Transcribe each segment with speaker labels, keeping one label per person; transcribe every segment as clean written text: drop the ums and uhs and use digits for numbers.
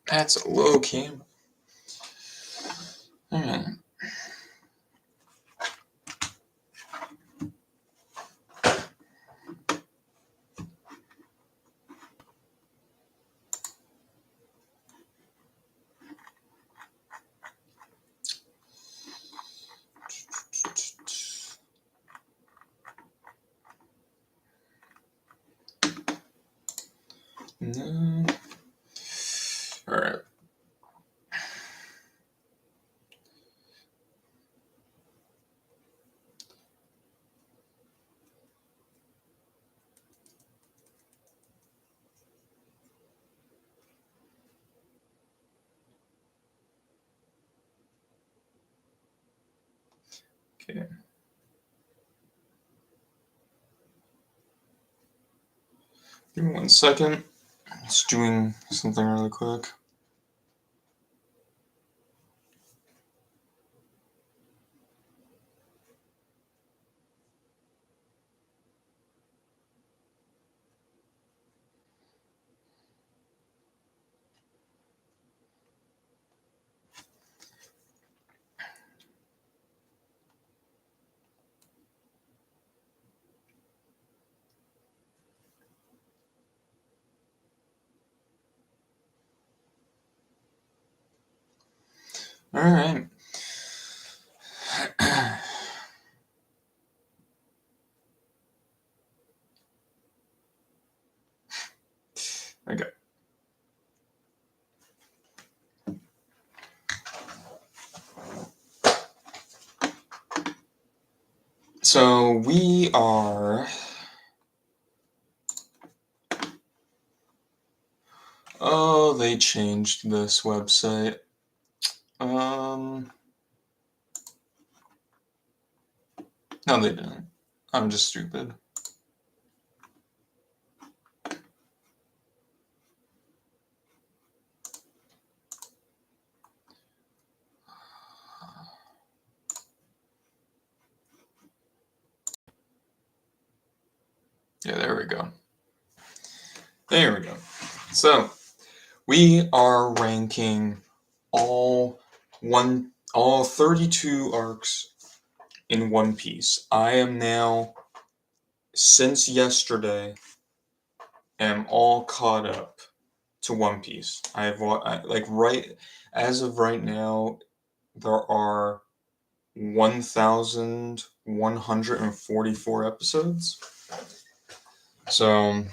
Speaker 1: That's a low camera. Alright. No. Alright. Okay. Give me 1 second. Just doing something really quick. Alright. Okay. So we are. Oh, they changed this website. No, they didn't. I'm just stupid. Yeah, there we go. There we go. So we are ranking all 32 arcs in One Piece. I am now, since yesterday, am all caught up to One Piece. As of right now, there are 1,144 episodes. So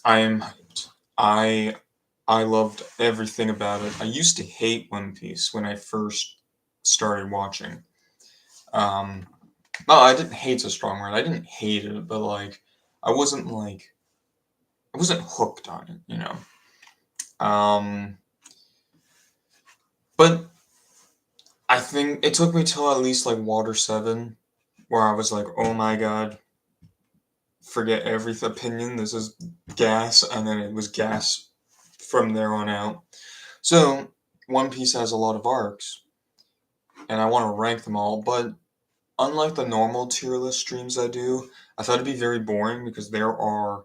Speaker 1: I am hyped. I loved everything about it. I used to hate One Piece when I first started watching. Um, no, I didn't hate's a strong word. I didn't hate it, but I wasn't I wasn't hooked on it, you know. But I think it took me till at least Water 7 where I was like, "Oh my god, forget every opinion. This is gas," and then it was gas from there on out. So, One Piece has a lot of arcs, and I want to rank them all, but unlike the normal tier list streams I do, I thought it'd be very boring because there are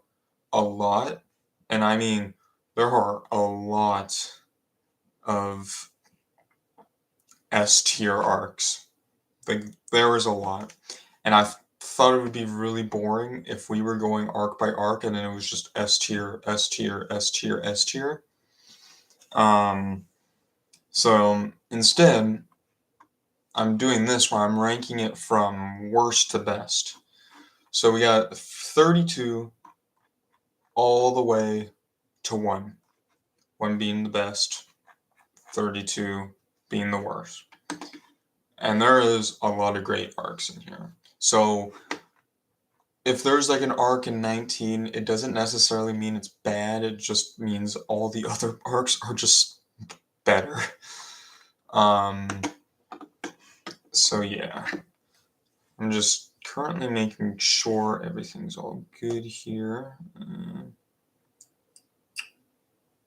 Speaker 1: a lot, and I mean, there are a lot of S tier arcs. There is a lot. And I thought it would be really boring if we were going arc by arc and then it was just S tier, S tier, S tier, S tier. So instead, I'm doing this where I'm ranking it from worst to best. So we got 32 all the way to 1. 1 being the best, 32 being the worst. And there is a lot of great arcs in here. So if there's an arc in 19, it doesn't necessarily mean it's bad, it just means all the other arcs are just better. Um, so yeah. I'm just currently making sure everything's all good here.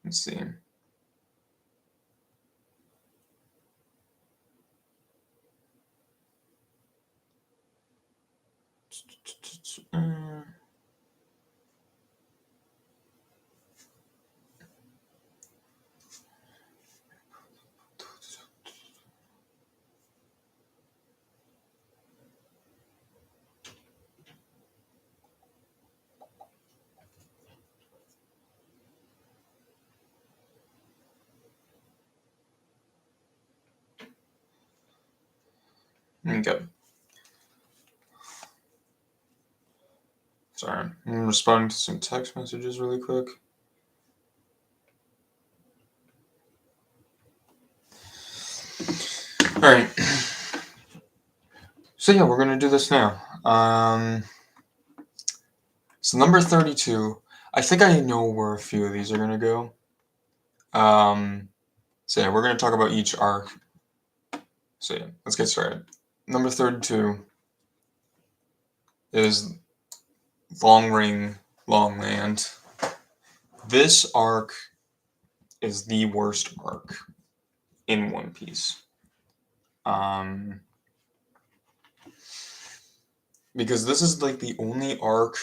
Speaker 1: Let's see. Okay. Sorry, I'm responding to some text messages really quick. Alright. So yeah, we're gonna do this now. So number 32. I think I know where a few of these are gonna go. So yeah, we're gonna talk about each arc. So yeah, let's get started. Number 32 is Long Ring, Long Land. This arc is the worst arc in One Piece. Because this is like the only arc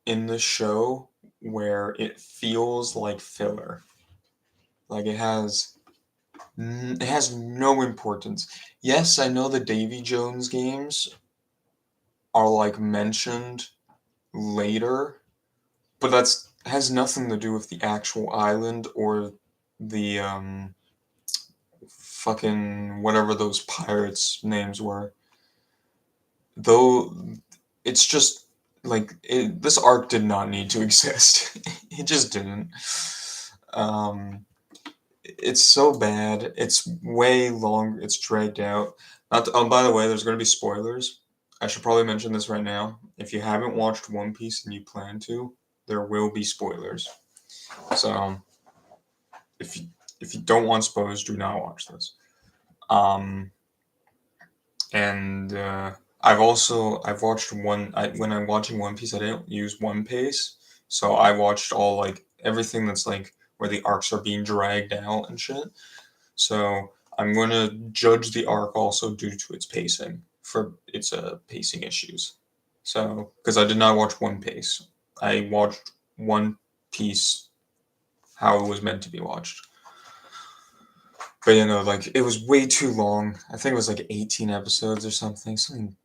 Speaker 1: in the show where it feels like filler. Like it has no importance. Yes, I know the Davy Jones games are like mentioned later, but that's has nothing to do with the actual island or the fucking whatever those pirates names were. Though it's just like this arc did not need to exist. It just didn't. Um, it's so bad. It's way long. It's dragged out. Not to, oh, by the way, there's going to be spoilers. I should probably mention this right now. If you haven't watched One Piece and you plan to, there will be spoilers. So if you don't want spoilers, do not watch this. And I've watched when I'm watching One Piece, I didn't use One Piece, so I watched all like everything that's like where the arcs are being dragged out and shit. So I'm gonna judge the arc also due to its pacing for its pacing issues. So because I did not watch One Piece, I watched One Piece how it was meant to be watched. But you know, like it was way too long. I think it was like 18 episodes or something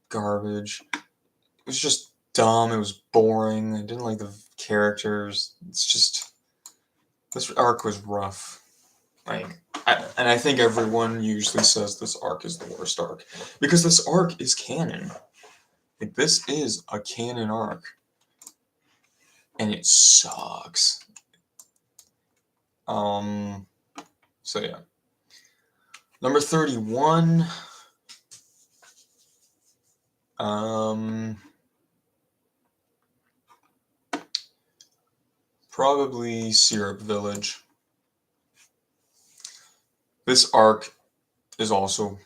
Speaker 1: garbage. It was just dumb. It was boring. I didn't like the characters. It's just this arc was rough. And I think everyone usually says this arc is the worst arc because this arc is canon. Like this is a canon arc, and it sucks. So yeah, number 31. Probably Syrup Village. This arc is also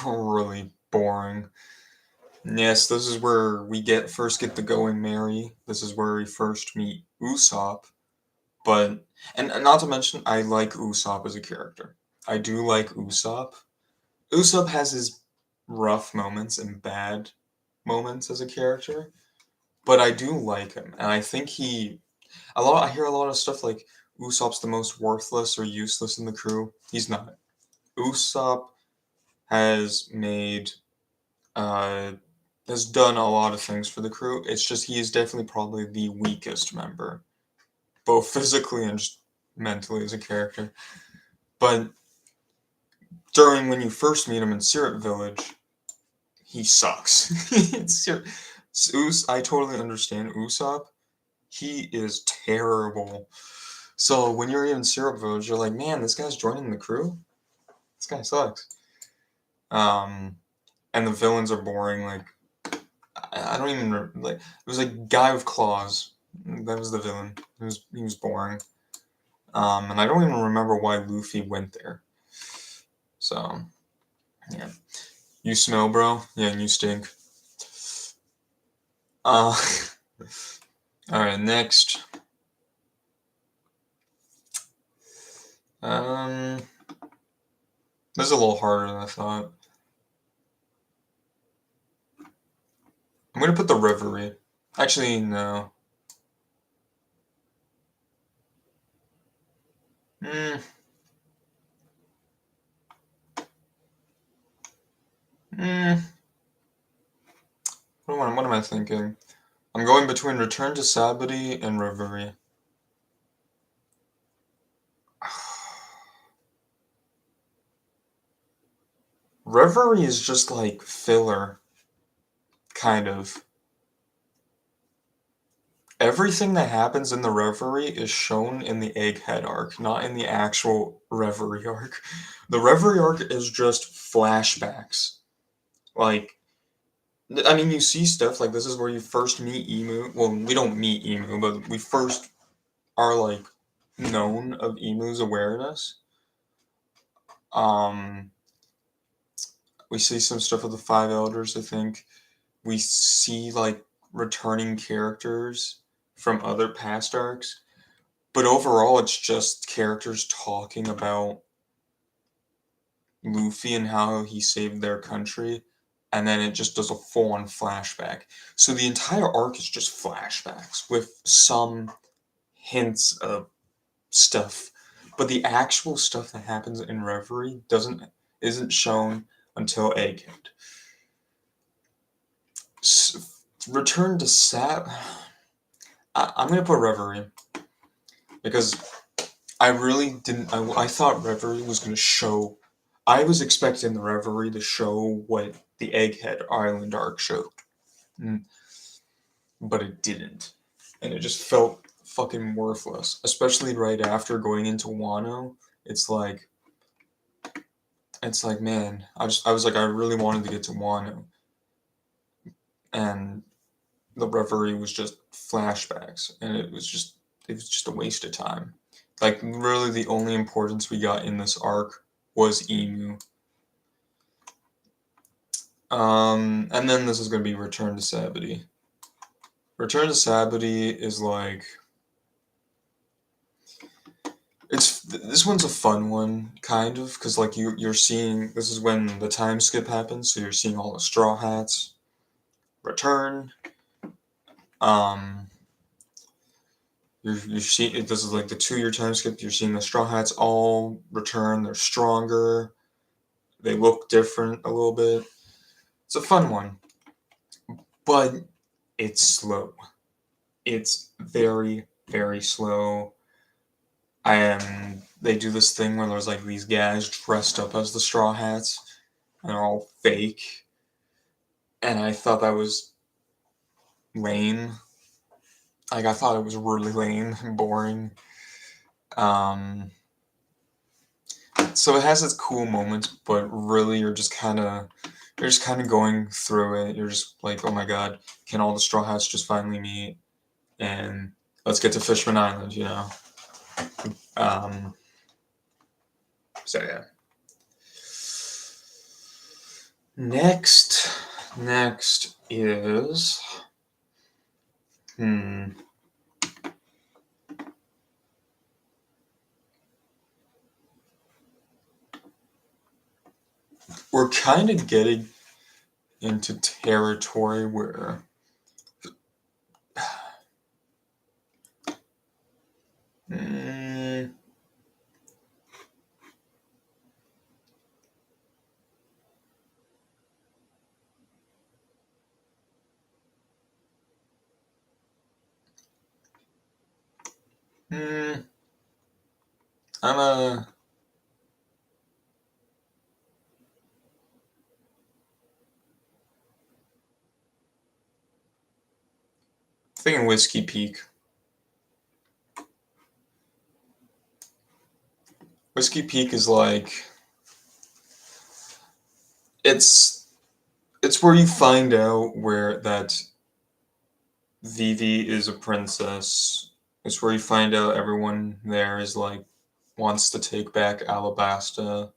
Speaker 1: really boring. Yes, this is where we first get the Going Merry. This is where we first meet Usopp. But and not to mention, I like Usopp as a character. I do like Usopp. Usopp has his rough moments and bad moments as a character, but I do like him, and I think I hear a lot of stuff like Usopp's the most worthless or useless in the crew. He's not. Usopp has made uh has done a lot of things for the crew. It's just he is definitely probably the weakest member, both physically and just mentally as a character. But during when you first meet him in Syrup Village, he sucks. I totally understand Usopp. He is terrible. So when you're in Syrup Village, you're like, man, this guy's joining the crew. This guy sucks. And the villains are boring. Like I don't even like. It was like guy with claws. That was the villain. He was boring. And I don't even remember why Luffy went there. So yeah, you smell, bro. Yeah, and you stink. All right, next. Um, this is a little harder than I thought. I'm gonna put the Reverie. Actually, no. Hmm. Hmm. What am I thinking? I'm going between Return to Sabaody and Reverie. Reverie is just like filler, kind of. Everything that happens in the Reverie is shown in the Egghead arc, not in the actual Reverie arc. The Reverie arc is just flashbacks. Like, I mean, you see stuff like this is where you first meet Emu. Well, we don't meet Emu, but we first are like known of Emu's awareness. Um, we see some stuff with the Five Elders, I think. We see like returning characters from other past arcs. But overall, it's just characters talking about Luffy and how he saved their country, and then it just does a full-on flashback. So the entire arc is just flashbacks with some hints of stuff, but the actual stuff that happens in Reverie isn't shown until Egghead. Return to Sap. I'm gonna put Reverie because I really didn't. I thought Reverie was gonna show. I was expecting the Reverie to show what the Egghead Island arc showed, Mm, but it didn't, and it just felt fucking worthless. Especially right after going into Wano, it's like man, I was like I really wanted to get to Wano, and the Reverie was just flashbacks, and it was just a waste of time. Like really, the only importance we got in this arc was Emu. And then this is gonna be Return to Sabity. Return to Sabity is like this one's a fun one, kind of, because like you're seeing this is when the time skip happens, so you're seeing all the Straw Hats return. Um, you see this is like the 2 year time skip. You're seeing the Straw Hats all return. They're stronger. They look different a little bit. It's a fun one, but it's slow. It's very very slow. They do this thing where there's like these guys dressed up as the Straw Hats, and they're all fake. And I thought that was lame. Like I thought it was really lame and boring. Um, so it has its cool moments, but really you're just kind of going through it. You're just like, oh my god, can all the Straw Hats just finally meet and let's get to Fishman Island, you know? Um, so yeah. Next is hmm. We're kind of getting into territory where mm, mm, I'm thinking Whiskey Peak. Whiskey Peak is like it's it's where you find out where that Vivi is a princess. It's where you find out everyone there is like wants to take back Alabasta,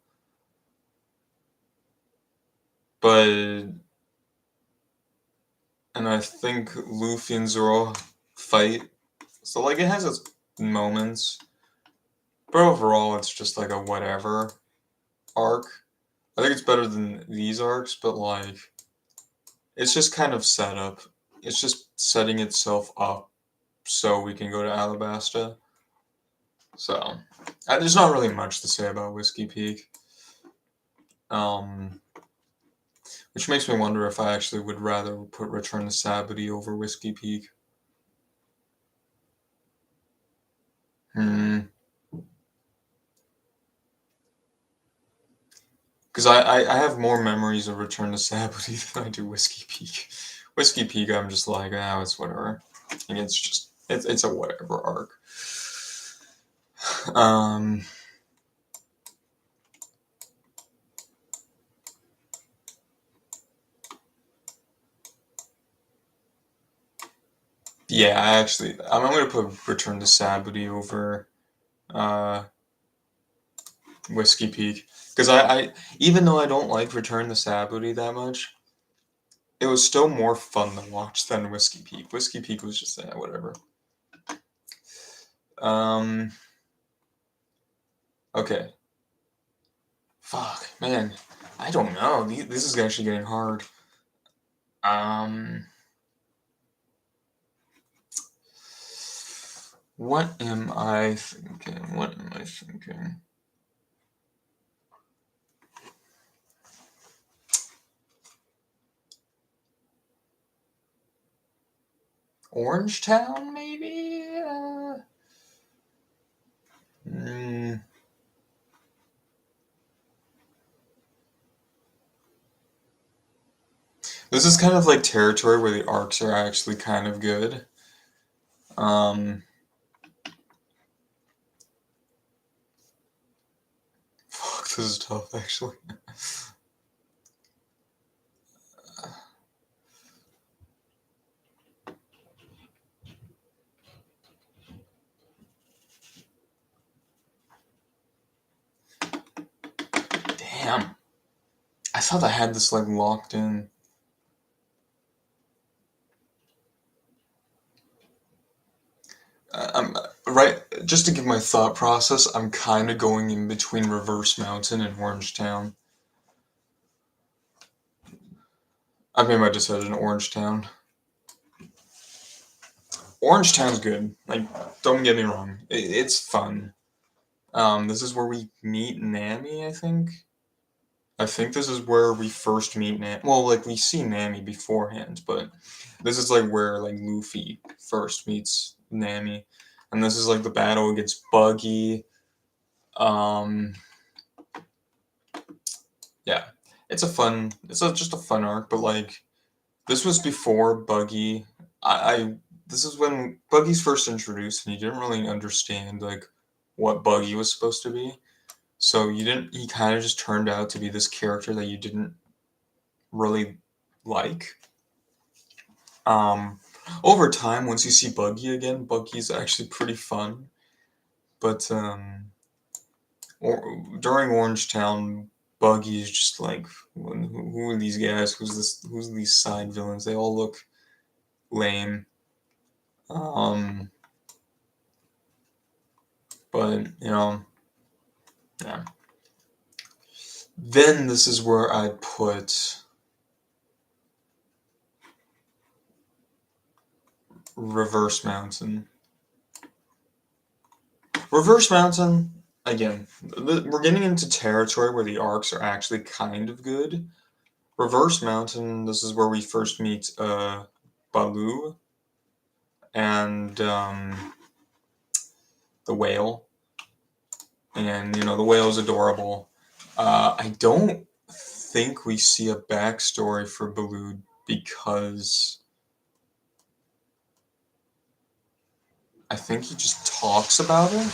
Speaker 1: but and I think Luffy and Zoro fight. So like it has its moments, but overall it's just like a whatever arc. I think it's better than these arcs, but like it's just kind of set up. It's just setting itself up so we can go to Alabasta. So there's not really much to say about Whiskey Peak. Um, which makes me wonder if I actually would rather put Return to Sabity over Whiskey Peak. Hmm. Because I have more memories of Return to Sabaody than I do Whiskey Peak. Whiskey Peak, I'm just like, ah, it's whatever. And it's a whatever arc. Um, yeah, I'm gonna put Return to Sabaody over uh, Whiskey Peak because even though I don't like Return to Sabaody that much, it was still more fun to watch than Whiskey Peak. Whiskey Peak was just whatever. Um, okay. Fuck, man. I don't know. This is actually getting hard. Um, what am I thinking? What am I thinking? Orangetown, maybe? Mm, this is kind of like territory where the arcs are actually kind of good. Fuck, this is tough, actually. Damn. I thought I had this, like, locked in. I'm right. Just to give my thought process, I'm kind of going in between Reverse Mountain and Orangetown. I've made my decision. Orangetown. Orangetown's good. Like, don't get me wrong. It's fun. This is where we meet Nami. I think. I think this is where we first meet Nami. Well, like we see Nami beforehand, but this is like where like Luffy first meets Nami, and this is like the battle against Buggy. Um, yeah, just a fun arc, but like this was before Buggy. I this is when Buggy's first introduced, and you didn't really understand like what Buggy was supposed to be. So you didn't. He kind of just turned out to be this character that you didn't really like. Um, over time, once you see Buggy again, Buggy's actually pretty fun. But during Orangetown, Buggy's just like, who are these guys? Who's these side villains? They all look lame. Um, but yeah. Then this is where I put Reverse Mountain. Reverse Mountain, again, we're getting into territory where the arcs are actually kind of good. Reverse Mountain, this is where we first meet Baloo and the whale. And, the whale is adorable. I don't think we see a backstory for Baloo because I think he just talks about it.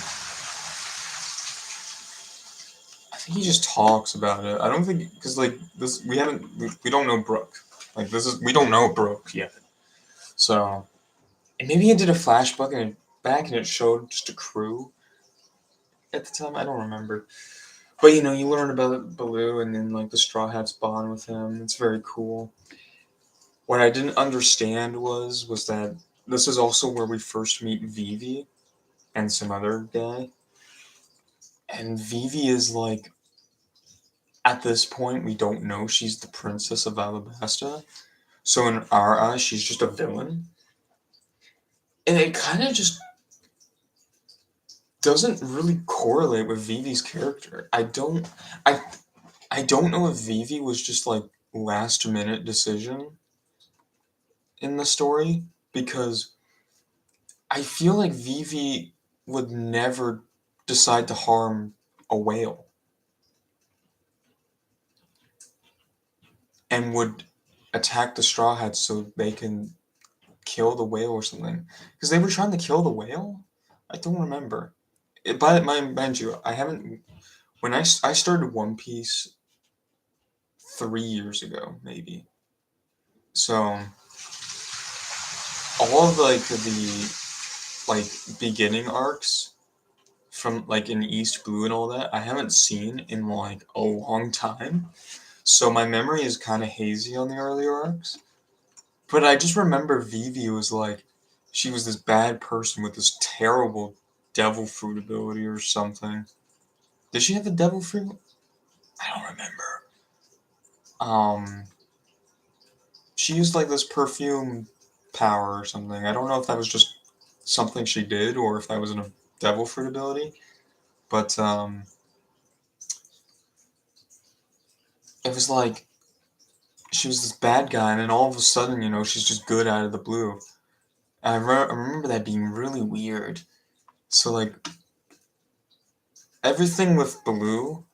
Speaker 1: I think he just talks about it. I don't think, because, like, this, we don't know Brook. Like, we don't know Brook yet. So, and maybe it did a flashback and it showed just a crew at the time. I don't remember. But you learn about Baloo and then like the Straw Hats bond with him. It's very cool. What I didn't understand was that this is also where we first meet Vivi and some other guy. And Vivi is like, at this point we don't know she's the princess of Alabasta. So in our eyes she's just a villain. And it kind of just doesn't really correlate with Vivi's character. I I don't know if Vivi was just like last minute decision in the story because I feel like Vivi would never decide to harm a whale. and would attack the Straw Hats so they can kill the whale or something. Because they were trying to kill the whale? I don't remember. But mind you, I haven't. When I started One Piece 3 years ago, maybe. So all of like beginning arcs from like in East Blue and all that, I haven't seen in like a long time. So my memory is kind of hazy on the earlier arcs. But I just remember Vivi was like, she was this bad person with this terrible devil fruit ability or something. Did she have the devil fruit? I don't remember. Um, she used like this perfume power or something. I don't know if that was just something she did or if that was a devil fruit ability. But it was like she was this bad guy, and then all of a sudden, she's just good out of the blue. I remember that being really weird. So like everything with Blue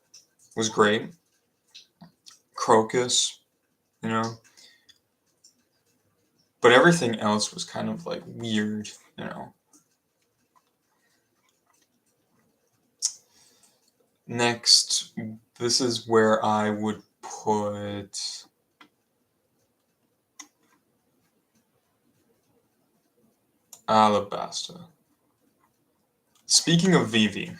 Speaker 1: was great. Crocus, you know, but everything else was kind of like weird. Next, this is where I would put Alabasta. Speaking of Vivi,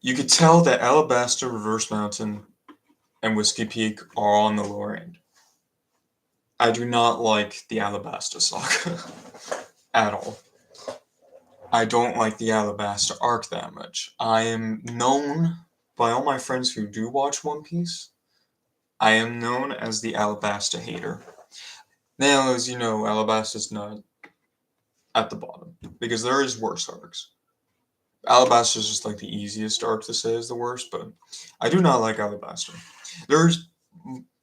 Speaker 1: you could tell that Alabasta, Reverse Mountain, and Whiskey Peak are on the lower end. I do not like the Alabasta saga at all. I don't like the Alabasta arc that much. I am known by all my friends who do watch One Piece. I am known as the Alabasta hater. Now, as you know, Alabasta's not at the bottom because there is worse arcs. Alabasta is just like the easiest arc to say is the worst, but I do not like Alabasta. There's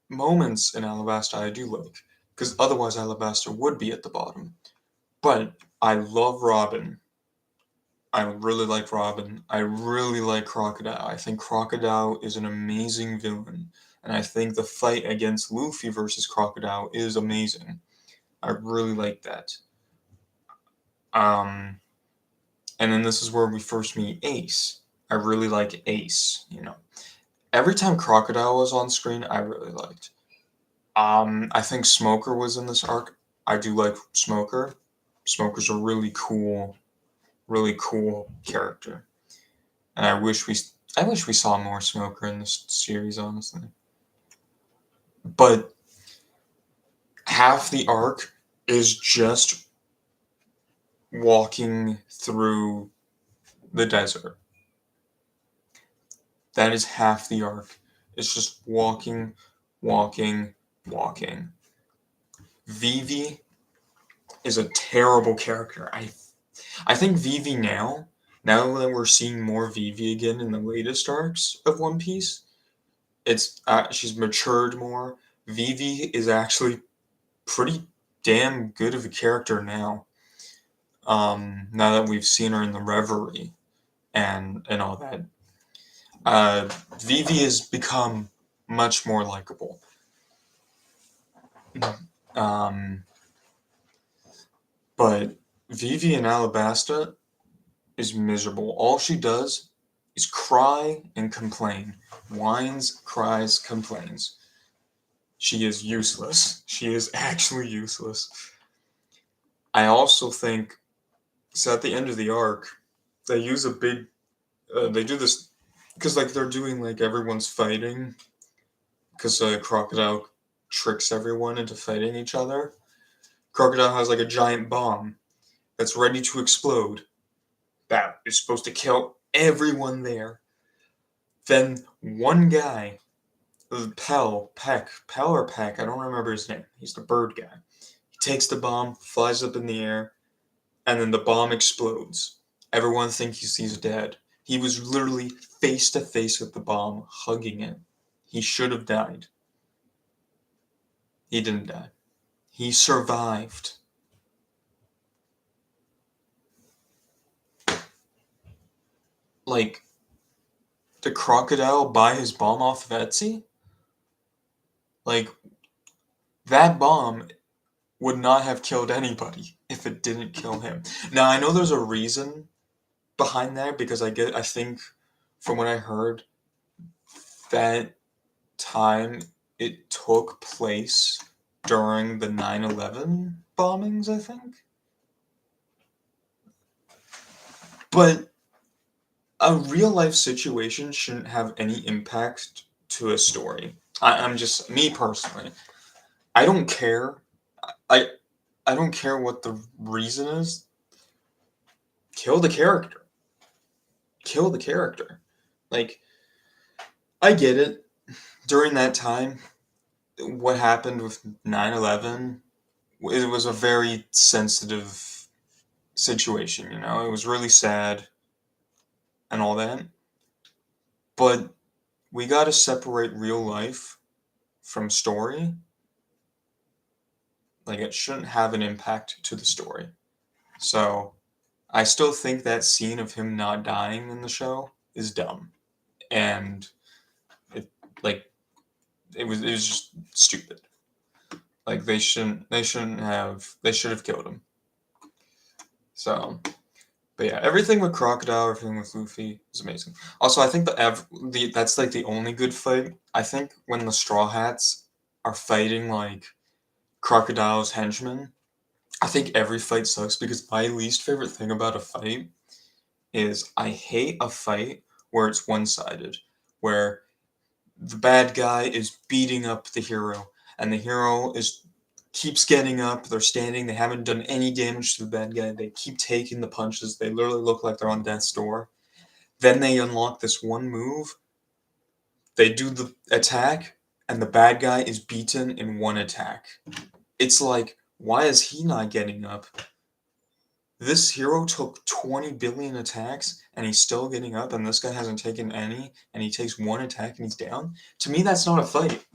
Speaker 1: moments in Alabasta I do like because otherwise Alabasta would be at the bottom. But I love Robin. I really like Robin. I really like Crocodile. I think Crocodile is an amazing villain, and I think the fight against Luffy versus Crocodile is amazing. I really like that. Um, and then this is where we first meet Ace. I really like Ace. Every time Crocodile was on screen, I really liked. I think Smoker was in this arc. I do like Smoker. Smoker's a really cool character, and I wish we saw more Smoker in this series, honestly. But half the arc is just walking through the desert. That is half the arc. It's just walking, walking, walking. Vivi is a terrible character. I think Vivi now that we're seeing more Vivi again in the latest arcs of One Piece, it's she's matured more. Vivi is actually pretty damn good of a character now. Now that we've seen her in the Reverie and all that, Vivi has become much more likable. Um, but Vivi in Alabasta is miserable. All she does is cry and complain. Whines, cries, complains. She is useless. She is actually useless. I also think, so at the end of the arc, they use a big, they do this, because like they're doing like everyone's fighting, because Crocodile tricks everyone into fighting each other. Crocodile has like a giant bomb that's ready to explode. That is supposed to kill everyone there. Then one guy, Pell or Peck, I don't remember his name. He's the bird guy. He takes the bomb, flies up in the air, and then the bomb explodes. Everyone thinks he's dead. He was literally face to face with the bomb, hugging it. He should have died. He didn't die. He survived. Like, did Crocodile buy his bomb off of Etsy? Like, that bomb would not have killed anybody if it didn't kill him. Now, I know there's a reason behind that because I think from what I heard, that time it took place during the 9/11 bombings, I think. But a real life situation shouldn't have any impact to a story. I'm just me personally. I don't care. I I don't care what the reason is. Kill the character. Kill the character. Like, I get it. During that time, what happened with 9/11, it was a very sensitive situation, you know? It was really sad and all that. But we got to separate real life from story. Like, it shouldn't have an impact to the story. So, I still think that scene of him not dying in the show is dumb. And it like it was just stupid. Like, they should have killed him. So, but yeah, everything with Crocodile, everything with Luffy is amazing. Also, I think that's like the only good fight. I think when the Straw Hats are fighting like Crocodile's henchmen, I think every fight sucks because my least favorite thing about a fight is I hate a fight where it's one-sided, where the bad guy is beating up the hero, and the hero is keeps getting up. They're standing. They haven't done any damage to the bad guy. They keep taking the punches. They literally look like they're on death's door. Then they unlock this one move. They do the attack, and the bad guy is beaten in one attack. It's like, why is he not getting up? This hero took 20 billion attacks and he's still getting up, and this guy hasn't taken any, and he takes one attack and he's down. To me, that's not a fight.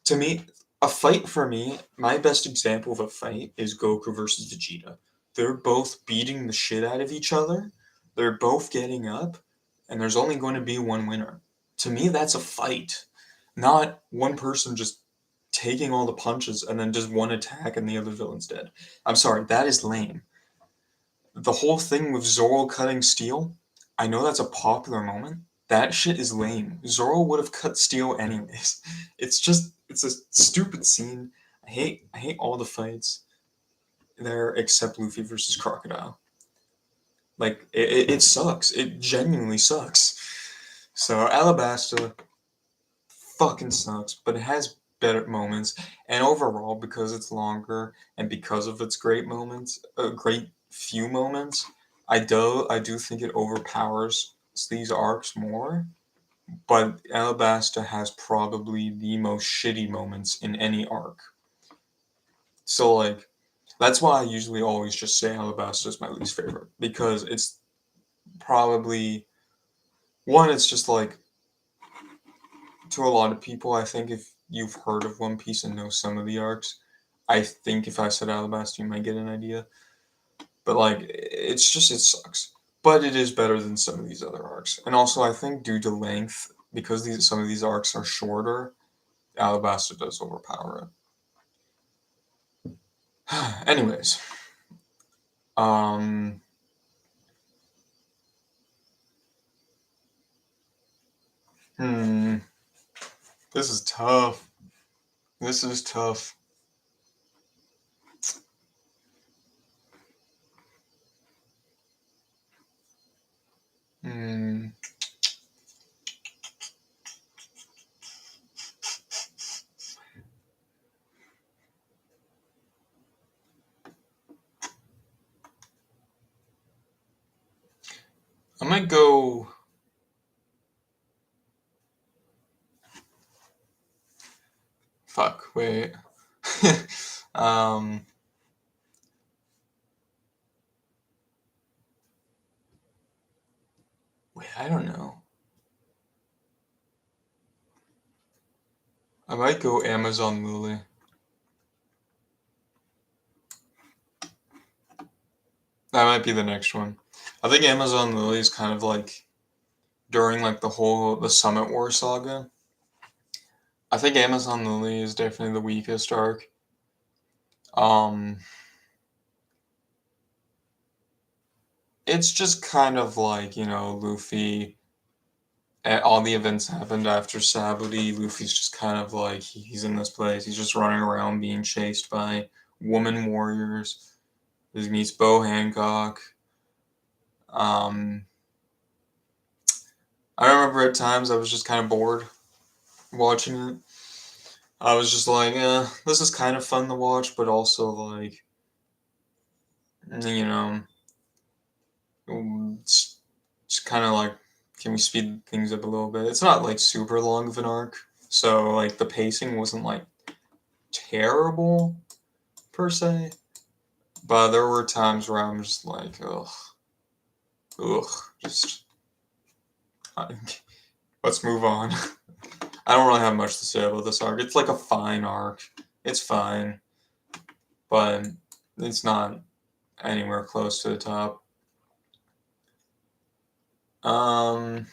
Speaker 1: To me, a fight for me, my best example of a fight is Goku versus Vegeta. They're both beating the shit out of each other. They're both getting up, and there's only going to be one winner. To me, that's a fight, not one person just taking all the punches and then just one attack and the other villain's dead. I'm sorry, that is lame. The whole thing with Zoro cutting Steel, I know that's a popular moment. That shit is lame. Zoro would have cut Steel anyways. It's a stupid scene. I hate all the fights there except Luffy versus Crocodile. Like, it sucks. It genuinely sucks. So Alabasta fucking sucks, but it has better moments. And overall, because it's longer and because of its great moments, great few moments, I do think it overpowers these arcs more. But Alabasta has probably the most shitty moments in any arc. So like, that's why I usually always just say Alabasta is my least favorite because it's probably one. It's just like, to a lot of people, I think if you've heard of One Piece and know some of the arcs, I think if I said Alabasta, you might get an idea. But like, it's just it sucks. But it is better than some of these other arcs. And also, I think due to length, because some of these arcs are shorter, Alabasta does overpower it. Anyways, um, hmm, this is tough. This is tough. Hmm. I might go. Fuck. Wait. um. Wait. I don't know. I might go Amazon Lily. That might be the next one. I think Amazon Lily is kind of like during like the Summit War saga. I think Amazon Lily is definitely the weakest arc. Um, it's just kind of like, Luffy. All the events happened after Sabaody. Luffy's just kind of like he's in this place. He's just running around being chased by woman warriors. He meets Bo Hancock. Um, I remember at times I was just kind of bored watching it. I was just like, this is kind of fun to watch, but also like, you know, it's kind of like, can we speed things up a little bit? It's not like super long of an arc, so like the pacing wasn't like terrible per se, but there were times where I'm just like, ugh, ugh, just let's move on. I don't really have much to say about this arc. It's like a fine arc. It's fine, but it's not anywhere close to the top. Um,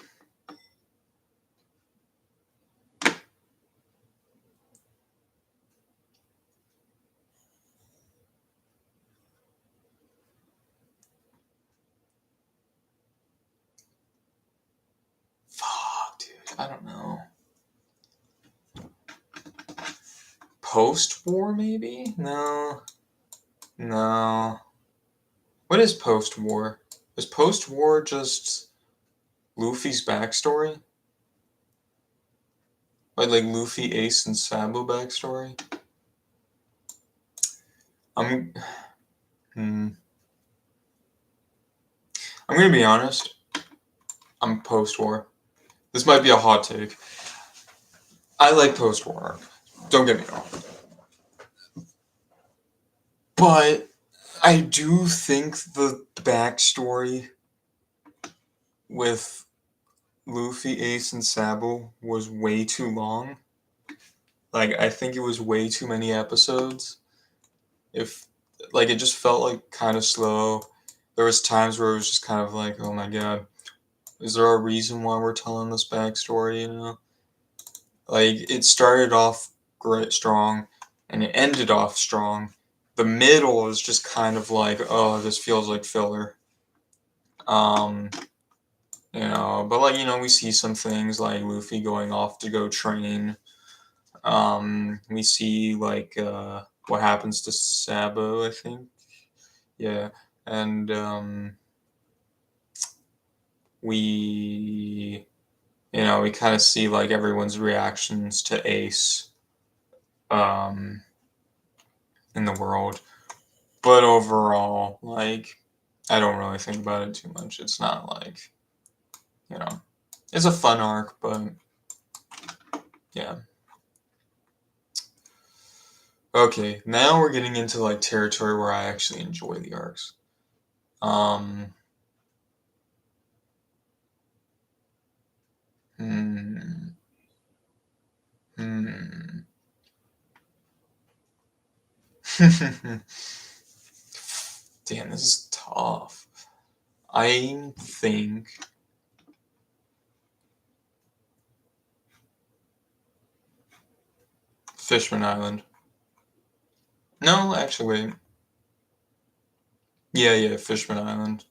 Speaker 1: fuck, dude, I don't know. Post-war, maybe? No, no. What is post-war? Is post-war just Luffy's backstory? Like Luffy, Ace, and Sabo backstory? I'm, hmm, I'm gonna be honest. I'm post-war. This might be a hot take. I like post-war arc. Don't get me wrong. But I do think the backstory with Luffy, Ace, and Sabo was way too long. Like, I think it was way too many episodes. If, like, it just felt like kind of slow. There was times where it was just kind of like, oh my god, is there a reason why we're telling this backstory, Like, it started off great, strong, and it ended off strong. The middle was just kind of like, oh, this feels like filler. Um, but like, we see some things like Luffy going off to go train. We see like what happens to Sabo, I think. Yeah. And we we kind of see like everyone's reactions to Ace um in the world. But overall, like I don't really think about it too much. It's not like, you know, it's a fun arc, but yeah. Okay, now we're getting into like territory where I actually enjoy the arcs. Um, hmm, hmm. Damn, this is tough. I think Fishman Island. No, actually, wait. Yeah, yeah, Fishman Island.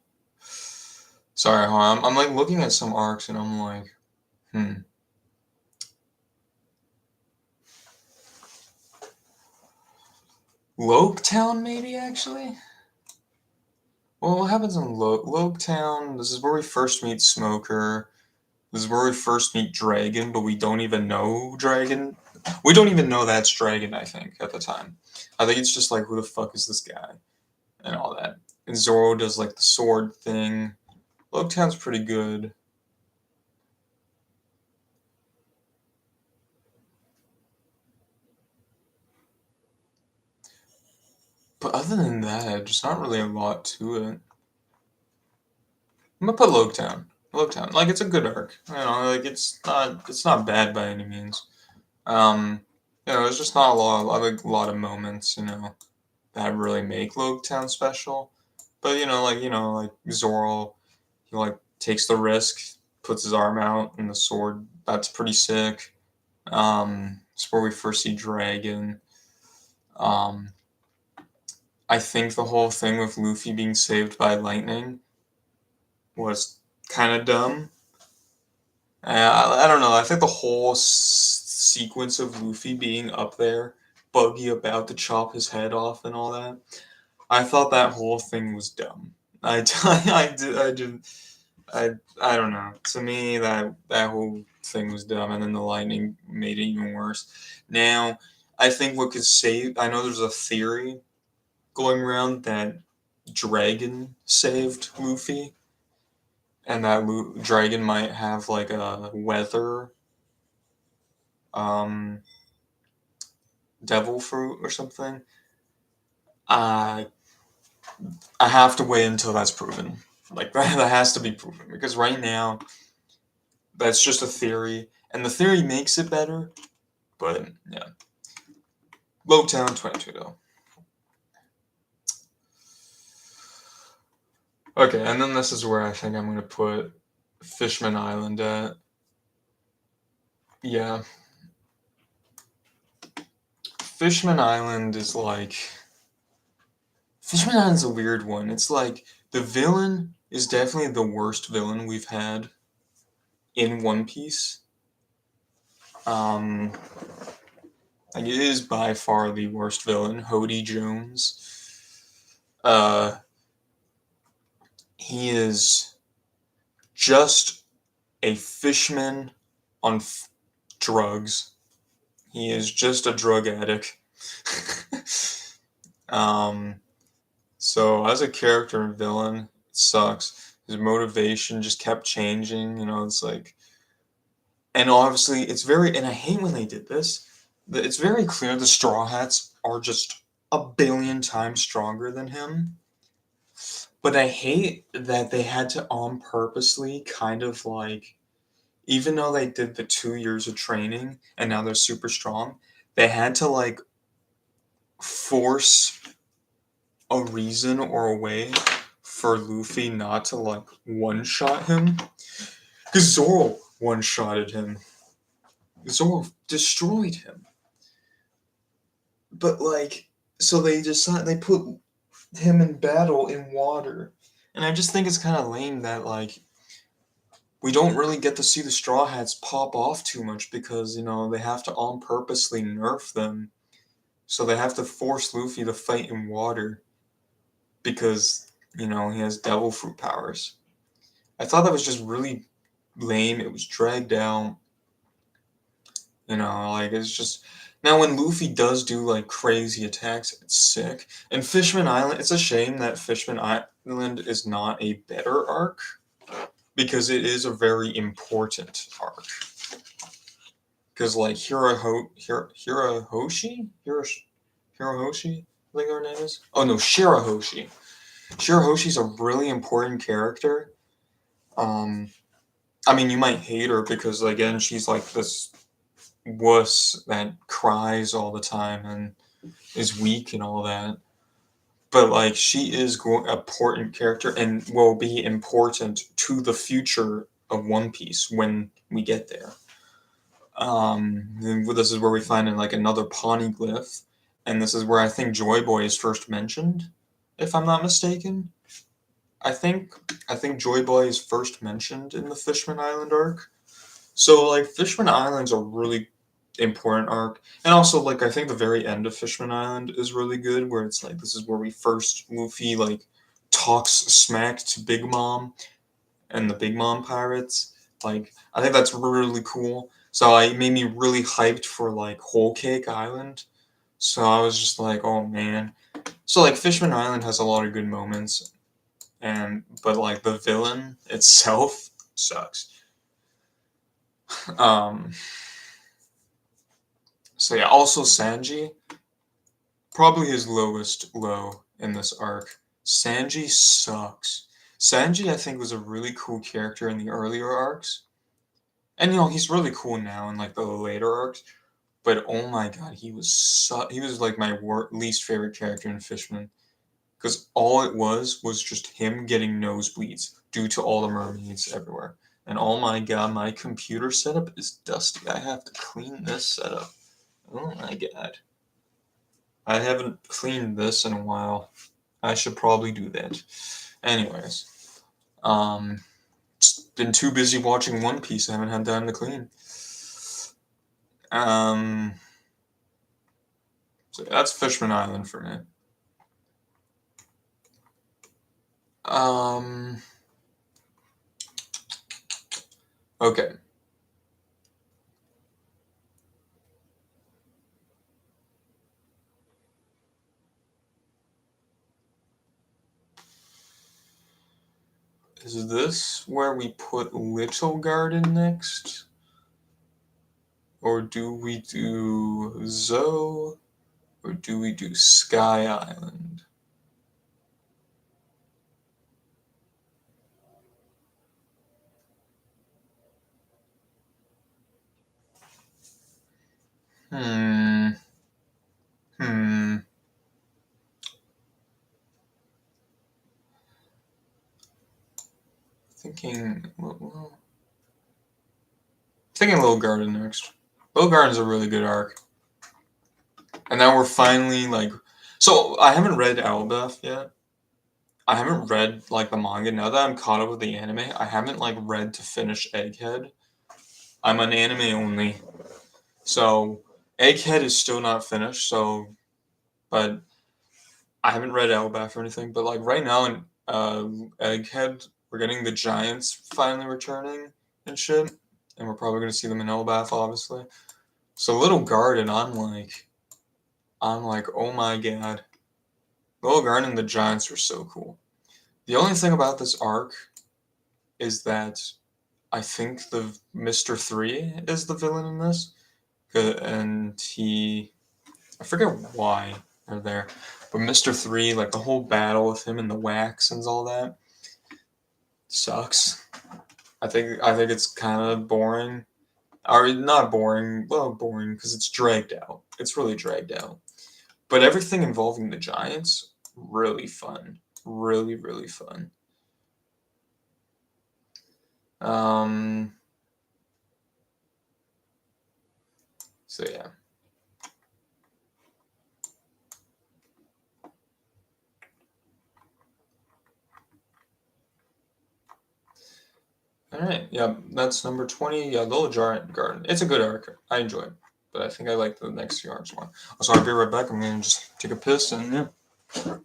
Speaker 1: Sorry, hold on. I'm like looking at some arcs and I'm like, hmm. Loketown, maybe actually. Well, what happens in Loketown? This is where we first meet Smoker. This is where we first meet Dragon, but we don't even know Dragon. We don't even know that's Dragon, I think, at the time. I think it's just like, who the fuck is this guy? And all that. And Zoro does like the sword thing. Loketown's pretty good. But other than that, just not really a lot to it. I'm gonna put Loketown. Loketown. Like it's a good arc. Like it's not bad by any means. Um, there's just not a lot of moments, that really make Loketown special. But like Zoro, he like takes the risk, puts his arm out, and the sword. That's pretty sick. Um, It's where we first see Dragon. Um, I think the whole thing with Luffy being saved by lightning was kind of dumb. I don't know. I think the whole sequence of Luffy being up there, Buggy about to chop his head off and all that, I thought that whole thing was dumb. I I don't know. To me, that whole thing was dumb, and then the lightning made it even worse. Now, I think what could save. I know there's a theory going around that Dragon saved Luffy, and that Dragon might have like a weather um, devil fruit or something. I I have to wait until that's proven. Like that has to be proven because right now that's just a theory, and the theory makes it better. But yeah, Lowtown 22 though. Okay, and then this is where I think I'm gonna put Fishman Island at. Yeah, Fishman Island is like Fishman Island's a weird one. It's like the villain is definitely the worst villain we've had in One Piece. Um, like it is by far the worst villain, Hody Jones. Uh, he is just a fishman on drugs. He is just a drug addict. um, so as a character and villain, it sucks. His motivation just kept changing. You know, it's like, and obviously it's very, and I hate when they did this. It's very clear the Straw Hats are just a billion times stronger than him. But I hate that they had to on purposely kind of like, even though they did the 2 years of training and now they're super strong, they had to like force a reason or a way for Luffy not to like one shot him. Because Zoro one shotted him. Zoro destroyed him. But like, so they put him in battle in water. And I just think it's kind of lame that like we don't really get to see the Straw Hats pop off too much because, you know, they have to on purposely nerf them. So they have to force Luffy to fight in water because, you know, he has devil fruit powers. I thought that was just really lame. It was dragged out. You know, like it's just now when Luffy does do like crazy attacks, it's sick. And Fishman Island, it's a shame that Fishman Island is not a better arc because it is a very important arc. Because like Hirohoshi, Hirohoshi, I think her name is. Oh no, Shirahoshi. Shirahoshi's a really important character. Um, I mean, you might hate her because again, she's like this wuss that cries all the time and is weak and all that. But like, she is an important character and will be important to the future of One Piece when we get there. And this is where we find in like another poneglyph, and this is where I think Joy Boy is first mentioned, if I'm not mistaken. I think I think Joy Boy is first mentioned in the Fishman Island arc. So like Fishman Island's a really important arc, and also like I think the very end of Fishman Island is really good, where it's like this is where we first Luffy like talks smack to Big Mom and the Big Mom pirates. Like I think that's really cool. So it made me really hyped for like Whole Cake Island. So I was just like, oh man. So like Fishman Island has a lot of good moments, and but like the villain itself sucks. Um. So yeah. Also Sanji, probably his lowest low in this arc. Sanji sucks. Sanji, I think, was a really cool character in the earlier arcs. And you know, he's really cool now in like the later arcs. But oh my god, he was like my least favorite character in Fishman because all it was just him getting nosebleeds due to all the mermaids everywhere. And oh my god, my computer setup is dusty. I have to clean this setup. Oh my god. I haven't cleaned this in a while. I should probably do that. Anyways, just been too busy watching One Piece. I haven't had time to clean. Um, so that's Fishman Island for me. Um, okay. Is this where we put Little Garden next? Or do we do Zoe? Or do we do Sky Island? Hmm. Hmm. Thinking. Well, thinking Little Garden next. Little Garden's a really good arc. And now we're finally like. So I haven't read Albeth yet. I haven't read like the manga. Now that I'm caught up with the anime, I haven't like read to finish Egghead. I'm an anime only. So Egghead is still not finished, so but I haven't read Elbaf or anything, but like right now in Egghead, we're getting the Giants finally returning and shit, and we're probably gonna see them in Elbaf, obviously. So Little Garden, I'm like, oh my god, Little Garden and the Giants are so cool. The only thing about this arc is that I think the Mister Three is the villain in this, and I forget why they're there, but Mister Three, like the whole battle with him and the wax and all that, sucks. I think it's kind of boring, or not boring. Well, boring because it's dragged out. It's really dragged out. But everything involving the Giants, really fun. Really, really fun. Um. So yeah. All right. Yeah, that's number 20. Yeah, Little Giant Garden. It's a good arc. I enjoy it, but I think I like the next few arcs more. So I'll be right back. I'm gonna just take a piss and yeah.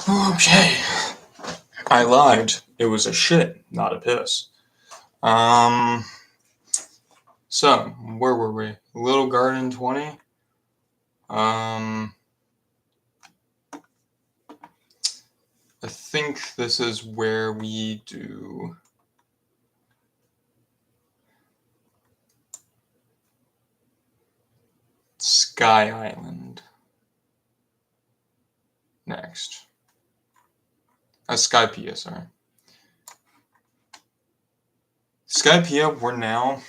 Speaker 1: Okay, I lied. It was a shit, not a piss. So where were we? Little Garden 20. I think this is where we do Sky Island next. Skypiea, sorry. Skypiea, we're now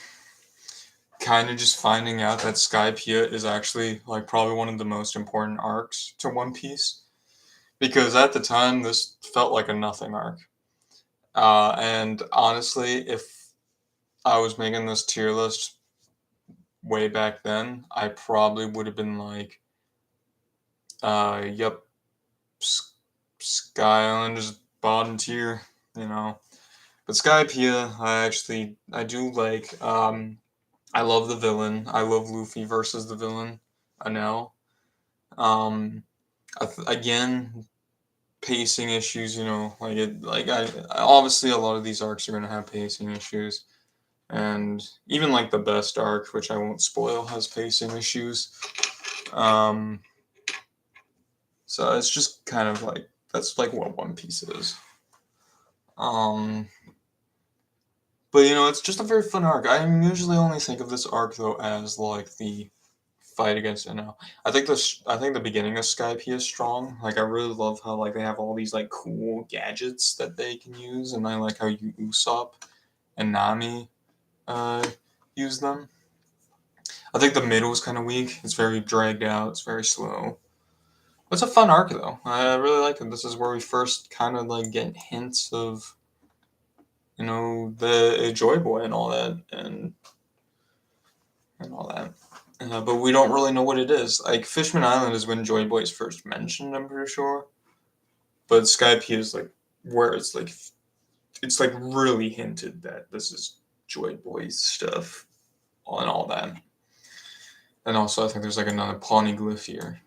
Speaker 1: kind of just finding out that Skypiea is actually like probably one of the most important arcs to One Piece. Because at the time, this felt like a nothing arc. And honestly, if I was making this tier list way back then, I probably would have been like, yep, Sky Island is bottom tier, you know. But Skypiea, I do like. I love the villain. I love Luffy versus the villain, Enel. Um, again, pacing issues. You know, obviously a lot of these arcs are gonna have pacing issues, and even like the best arc, which I won't spoil, has pacing issues. Um, so it's just kind of like that's like what One Piece is. Um, but you know, it's just a very fun arc. I usually only think of this arc though as like the fight against Enel. I think the beginning of Skype is strong. Like I really love how like they have all these like cool gadgets that they can use, and I like how Usopp and Nami uh use them. I think the middle is kind of weak. It's very dragged out. It's very slow. It's a fun arc though. I really like it. This is where we first kind of like get hints of the Joy Boy and all that, and all that. But we don't really know what it is. Like Fishman Island is when Joy Boy is first mentioned, I'm pretty sure. But Skype is like where it's like really hinted that this is Joy Boy's stuff and all that. And also I think there's like another Poneglyph here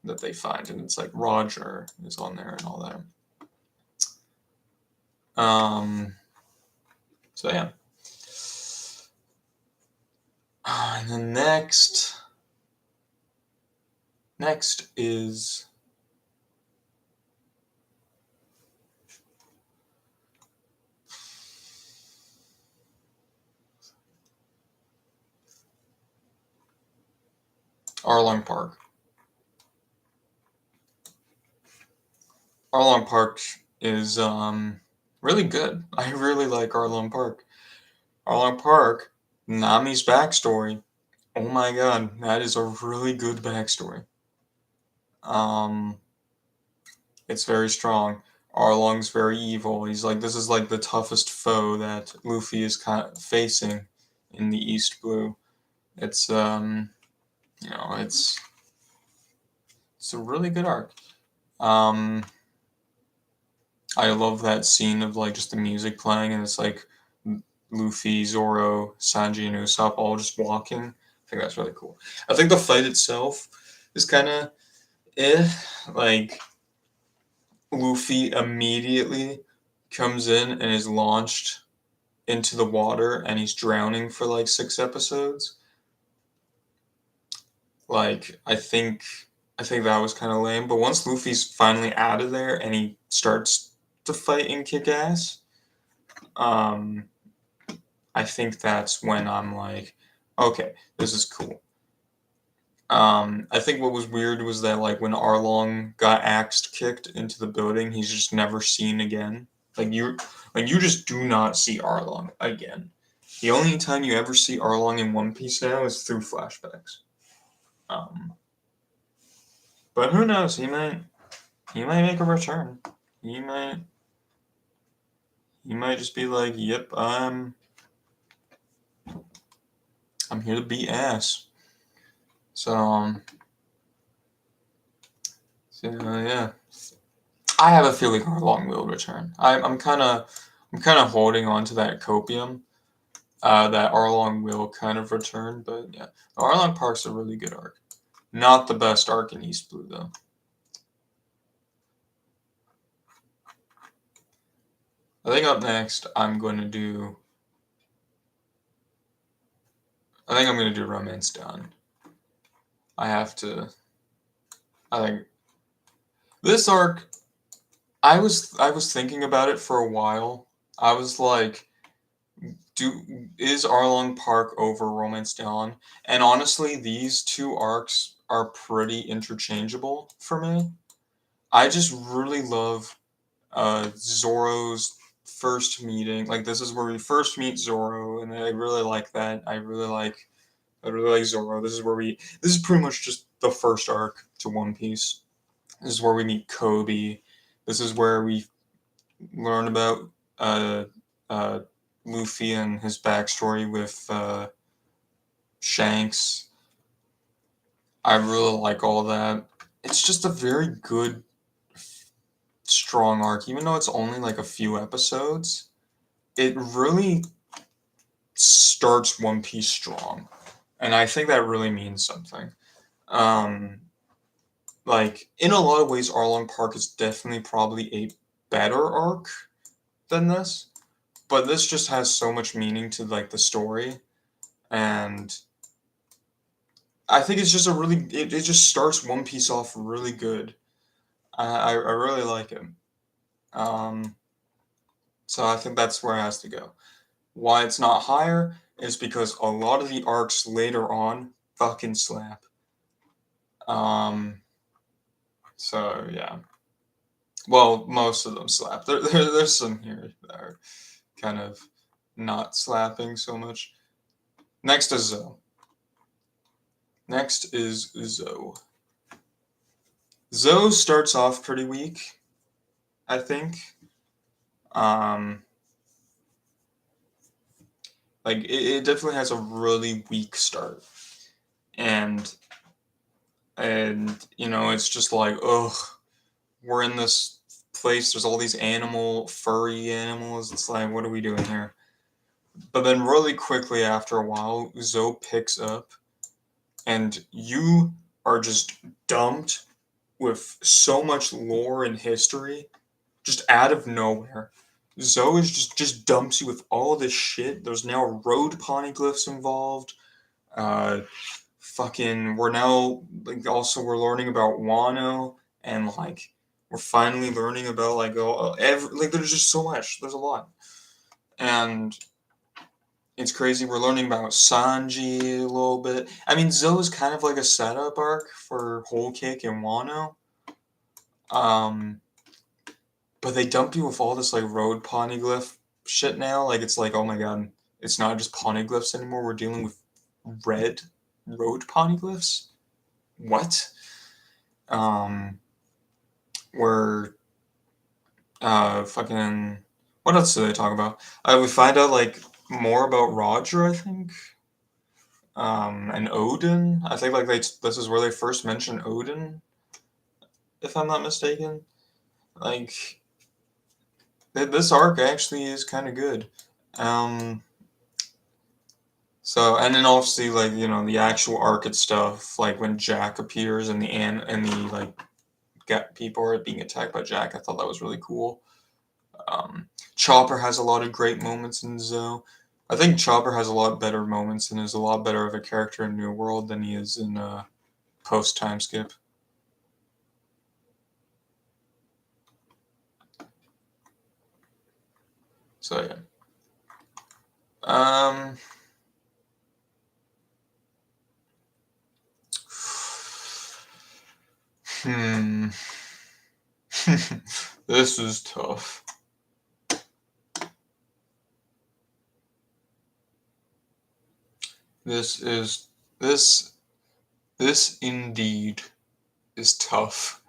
Speaker 1: that they find, and it's like Roger is on there and all that. So yeah. And then next is Arlong Park. Arlong Park is really good. I really like Arlong Park. Arlong Park, Nami's backstory. Oh my god, that is a really good backstory. Um, it's very strong. Arlong's very evil. He's like this is like the toughest foe that Luffy is kind of facing in the East Blue. It's it's a really good arc. Um, I love that scene of like just the music playing and it's like Luffy, Zoro, Sanji, and Usopp all just walking. I think that's really cool. I think the fight itself is kind of like Luffy immediately comes in and is launched into the water and he's drowning for like 6 episodes. Like I think that was kind of lame. But once Luffy's finally out of there and he starts to fight and kick ass, um, I think that's when I'm like, okay, this is cool. I think what was weird was that like when Arlong got axed kicked into the building, he's just never seen again. You just do not see Arlong again. The only time you ever see Arlong in One Piece now is through flashbacks. Um, but who knows? He might make a return. He might he might just be like, "Yep, I'm here to beat ass." So yeah. I have a feeling Arlong will return. I'm kind of holding on to that copium. That Arlong will kind of return, but yeah, Arlong Park's a really good arc. Not the best arc in East Blue though. I think up next I'm going to do. I think I'm going to do Romance Dawn. I have to. I think this arc. I was thinking about it for a while. I was like, is Arlong Park over Romance Dawn? And honestly, these two arcs are pretty interchangeable for me. I just really love Zoro's first meeting. Like this is where we first meet Zoro, and I really like that. I really like Zoro. This is pretty much just the first arc to One Piece. This is where we meet Kobe. This is where we learn about uh, uh, Luffy and his backstory with Shanks. I really like all that. It's just a very good, strong arc, even though it's only like a few episodes. It really starts One Piece strong, and I think that really means something. Um, like in a lot of ways, Arlong Park is definitely probably a better arc than this, but this just has so much meaning to like the story, and I think it's just a really it just starts One Piece off really good. I really like it. Um, so I think that's where it has to go. Why it's not higher is because a lot of the arcs later on fucking slap. Um, so yeah. Well, most of them slap. There's some here that are kind of not slapping so much. Next is Zoe. Next is Zoe. Zoe starts off pretty weak, I think. Um, like it definitely has a really weak start, and it's just like, ugh, we're in this place. There's all these furry animals. It's like, what are we doing here? But then, really quickly after a while, Zoe picks up, and you are just dumped with so much lore and history, just out of nowhere. Zoe is just dumps you with all this shit. There's now road poneglyphs involved. Uh, fucking, we're now like also we're learning about Wano, and like we're finally learning about like like there's just so much. There's a lot, and it's crazy. We're learning about Sanji a little bit. I mean, Zoe's kind of like a setup arc for Whole Cake and Wano. Um, but they dump you with all this like road poneglyph shit now. Like it's like, oh my god, it's not just poneglyphs anymore. We're dealing with red road poneglyphs. What? Um, we're fucking. What else do they talk about? We find out like more about Roger, I think. And Odin. I think like this is where they first mention Odin, if I'm not mistaken. Like this arc actually is kind of good. Um, so and then obviously like the actual arc itself, like when Jack appears and the like get people are being attacked by Jack. I thought that was really cool. Chopper has a lot of great moments in Zoe. I think Chopper has a lot better moments and is a lot better of a character in New World than he is in post time skip. So yeah. Um. Hmm. This is tough. This is this this indeed is tough.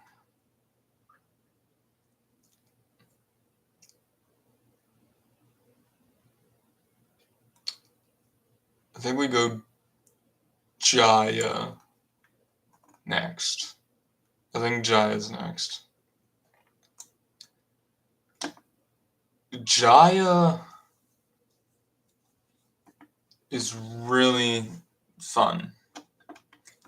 Speaker 1: I think we go Jaya next. I think Jaya's next. Jaya is really fun.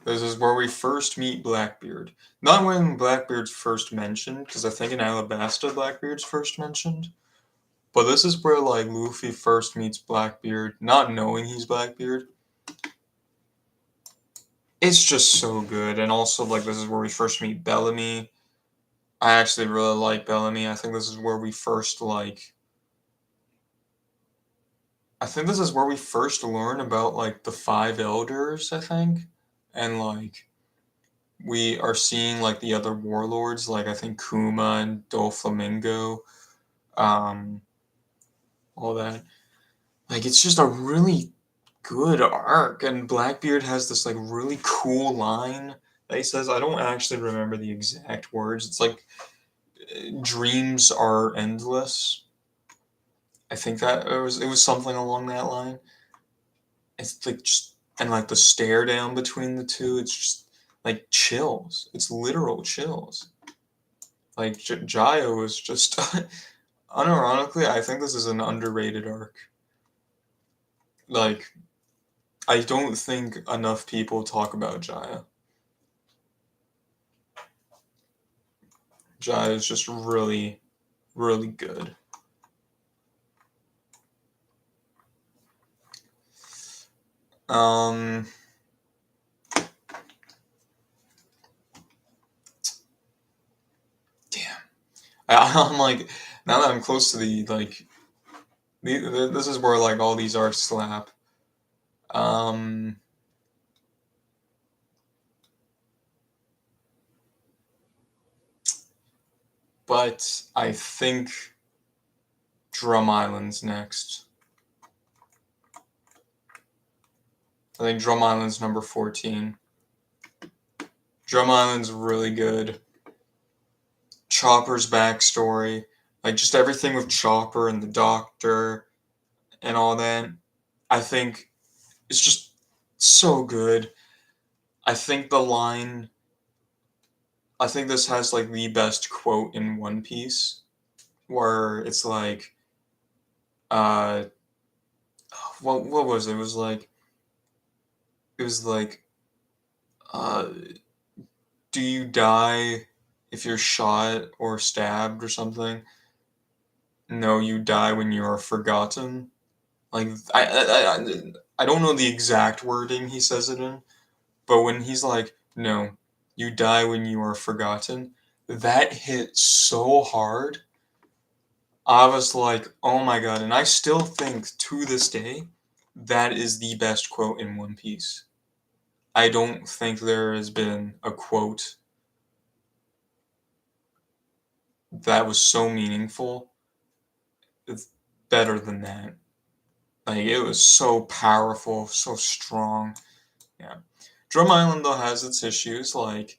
Speaker 1: This is where we first meet Blackbeard. Not when Blackbeard's first mentioned, because I think in Alabasta Blackbeard's first mentioned, But this is where like Luffy first meets Blackbeard, not knowing he's Blackbeard. It's just so good, and also like this is where we first meet Bellamy. I actually really like Bellamy. I think this is where we first like. I think this is where we first learn about like the five elders. I think, and like we are seeing like the other warlords, like I think Kuma and Doflamingo, um, all that. Like it's just a really good arc, and Blackbeard has this like really cool line that he says. I don't actually remember the exact words. It's like dreams are endless. I think that it was something along that line. It's like just and like the stare down between the two. It's just like chills. It's literal chills. Like Jaio is just unironically. I think this is an underrated arc. Like I don't think enough people talk about Jaya. Jaya is just really, really good. Um, damn. I'm like now that I'm close to the like, this is where like all these arcs slap. Um, but I think Drum Island's next. I think Drum Island's number 14. Drum Island's really good. Chopper's backstory, like just everything with Chopper and the Doctor and all that. I think it's just so good. I think the line. I think this has like the best quote in One Piece, where it's like, uh, what was it? It was like, uh, do you die if you're shot or stabbed or something? No, you die when you are forgotten. Like I don't know the exact wording he says it in, but when he's like, no, you die when you are forgotten, that hit so hard. I was like, oh my god, and I still think to this day that is the best quote in One Piece. I don't think there has been a quote that was so meaningful. It's better than that. Like it was so powerful, so strong. Yeah. Drum Island though has its issues. Like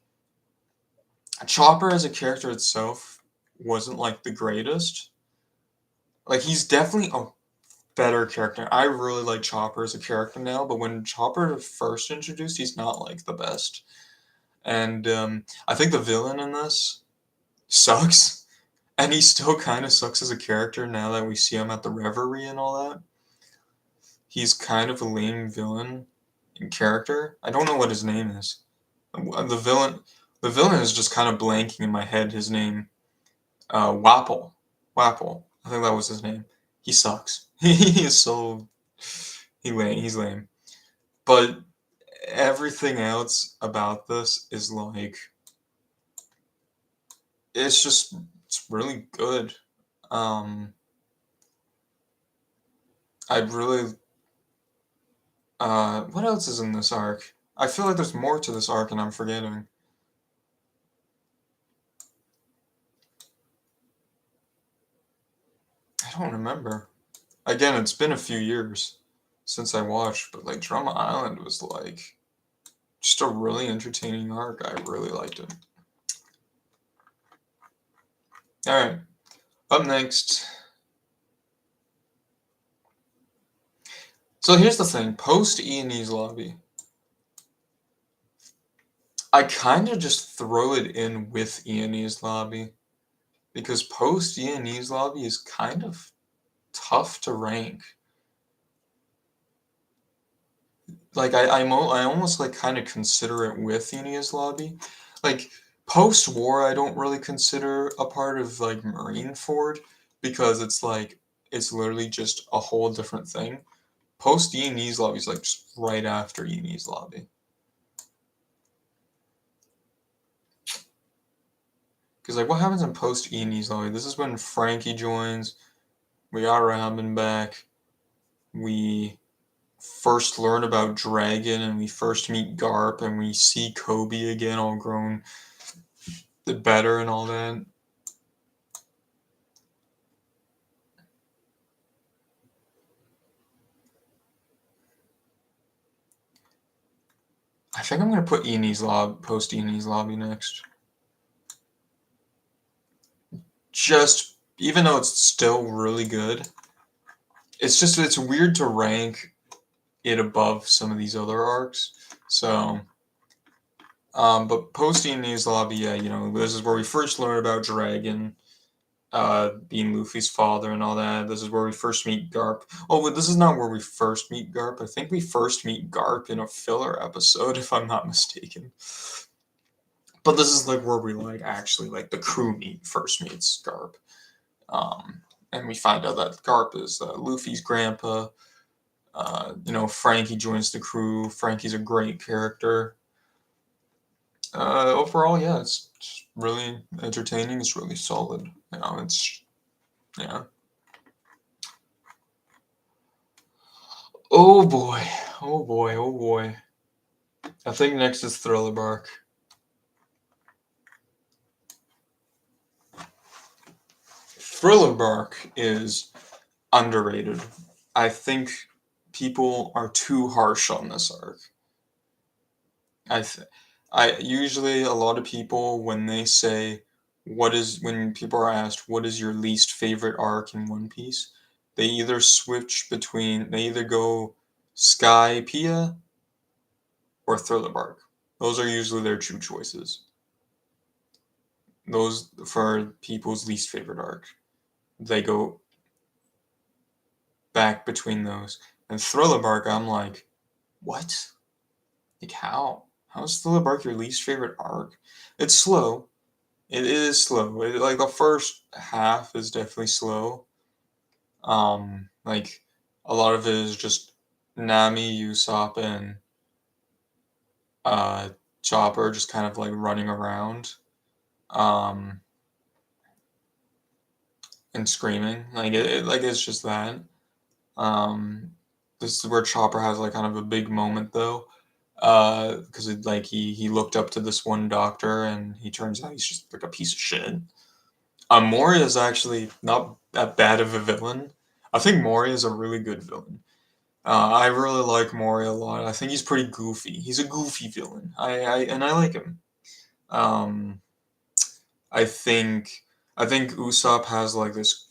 Speaker 1: Chopper as a character itself wasn't like the greatest. Like he's definitely a better character. I really like Chopper as a character now, but when Chopper first introduced, he's not like the best. And I think the villain in this sucks, and he still kind of sucks as a character now that we see him at the Reverie and all that. He's kind of a lame villain in character. I don't know what his name is. The villain, the villain is just kind of blanking in my head. His name, Wapple, Wapple. I think that was his name. He sucks. He is so he's lame. But everything else about this is like it's really good. Um, I really what else is in this arc? I feel like there's more to this arc and I'm forgetting. I don't remember. Again, it's been a few years since I watched, but like Drama Island was like just a really entertaining arc. I really liked it. All right, up next. So here's the thing: post E's lobby, I kind of just throw it in with E's lobby because post E's lobby is kind of tough to rank. Like I almost like kind of consider it with E's lobby. Like post war, I don't really consider a part of like Marineford because it's like it's literally just a whole different thing. Post Enies lobby is like just right after Enies lobby. Because like what happens in post Enies lobby? This is when Frankie joins. We got Ramen back. We first learn about Dragon, and we first meet Garp, and we see Kobe again, all grown better and all that. I think I'm gonna put post Enies lobby next. Just even though it's still really good, it's weird to rank it above some of these other arcs. So, but post Enies lobby, yeah, this is where we first learn about Dragon, being Luffy's father and all that. This is where we first meet Garp. Oh, but this is not where we first meet Garp. I think we first meet Garp in a filler episode, if I'm not mistaken. But this is like where we actually the crew first meets Garp. And we find out that Garp is Luffy's grandpa. Frankie joins the crew. Frankie's a great character. Overall, yeah, it's really entertaining. It's really solid. Yeah. Oh boy, oh boy, oh boy. I think next is Thriller Bark. Thriller Bark is underrated. I think people are too harsh on this arc. I usually a lot of people when they say when people are asked what is your least favorite arc in One Piece, they either go Sky Pia or Thriller Bark. Those are usually their two choices. Those for people's least favorite arc. They go back between those. And Thriller Bark, I'm like, what? Like how? How is Thriller Bark your least favorite arc? It's slow. It is slow. The first half is definitely slow. Like a lot of it is just Nami, Usopp, and uh, Chopper just kind of running around, um, and screaming. It's just that. Um, this is where Chopper has kind of a big moment though, because he looked up to this one doctor and he turns out he's just a piece of shit. Moria is actually not that bad of a villain. I think Moria is a really good villain. I really like Moria a lot. I think he's pretty goofy. He's a goofy villain. I like him. Um, I think Usopp has this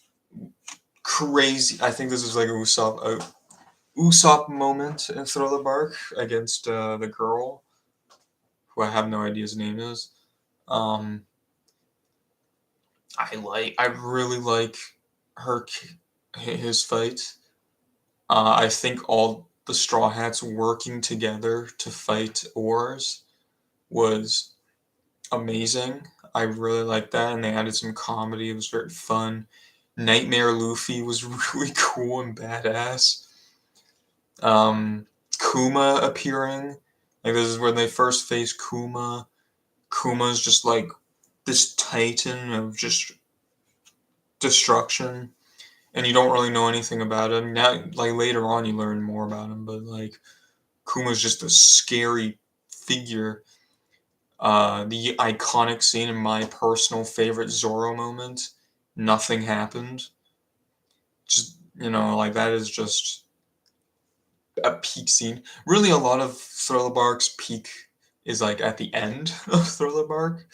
Speaker 1: crazy. I think this is Usopp moment in Thriller Bark against the girl, who I have no idea his name is. Um, I really like his fight. I think all the Straw Hats working together to fight Oars was amazing. I really liked that, and they added some comedy. It was very fun. Nightmare Luffy was really cool and badass. Um, Kuma appearing, this is when they first face Kuma. Kuma's just this titan of just destruction, and you don't really know anything about him. Now, later on, you learn more about him, but Kuma's just a scary figure. The iconic scene and my personal favorite Zoro moment. Nothing happened. Just that is just a peak scene. Really, a lot of Thriller Bark's peak is at the end of Thriller Bark.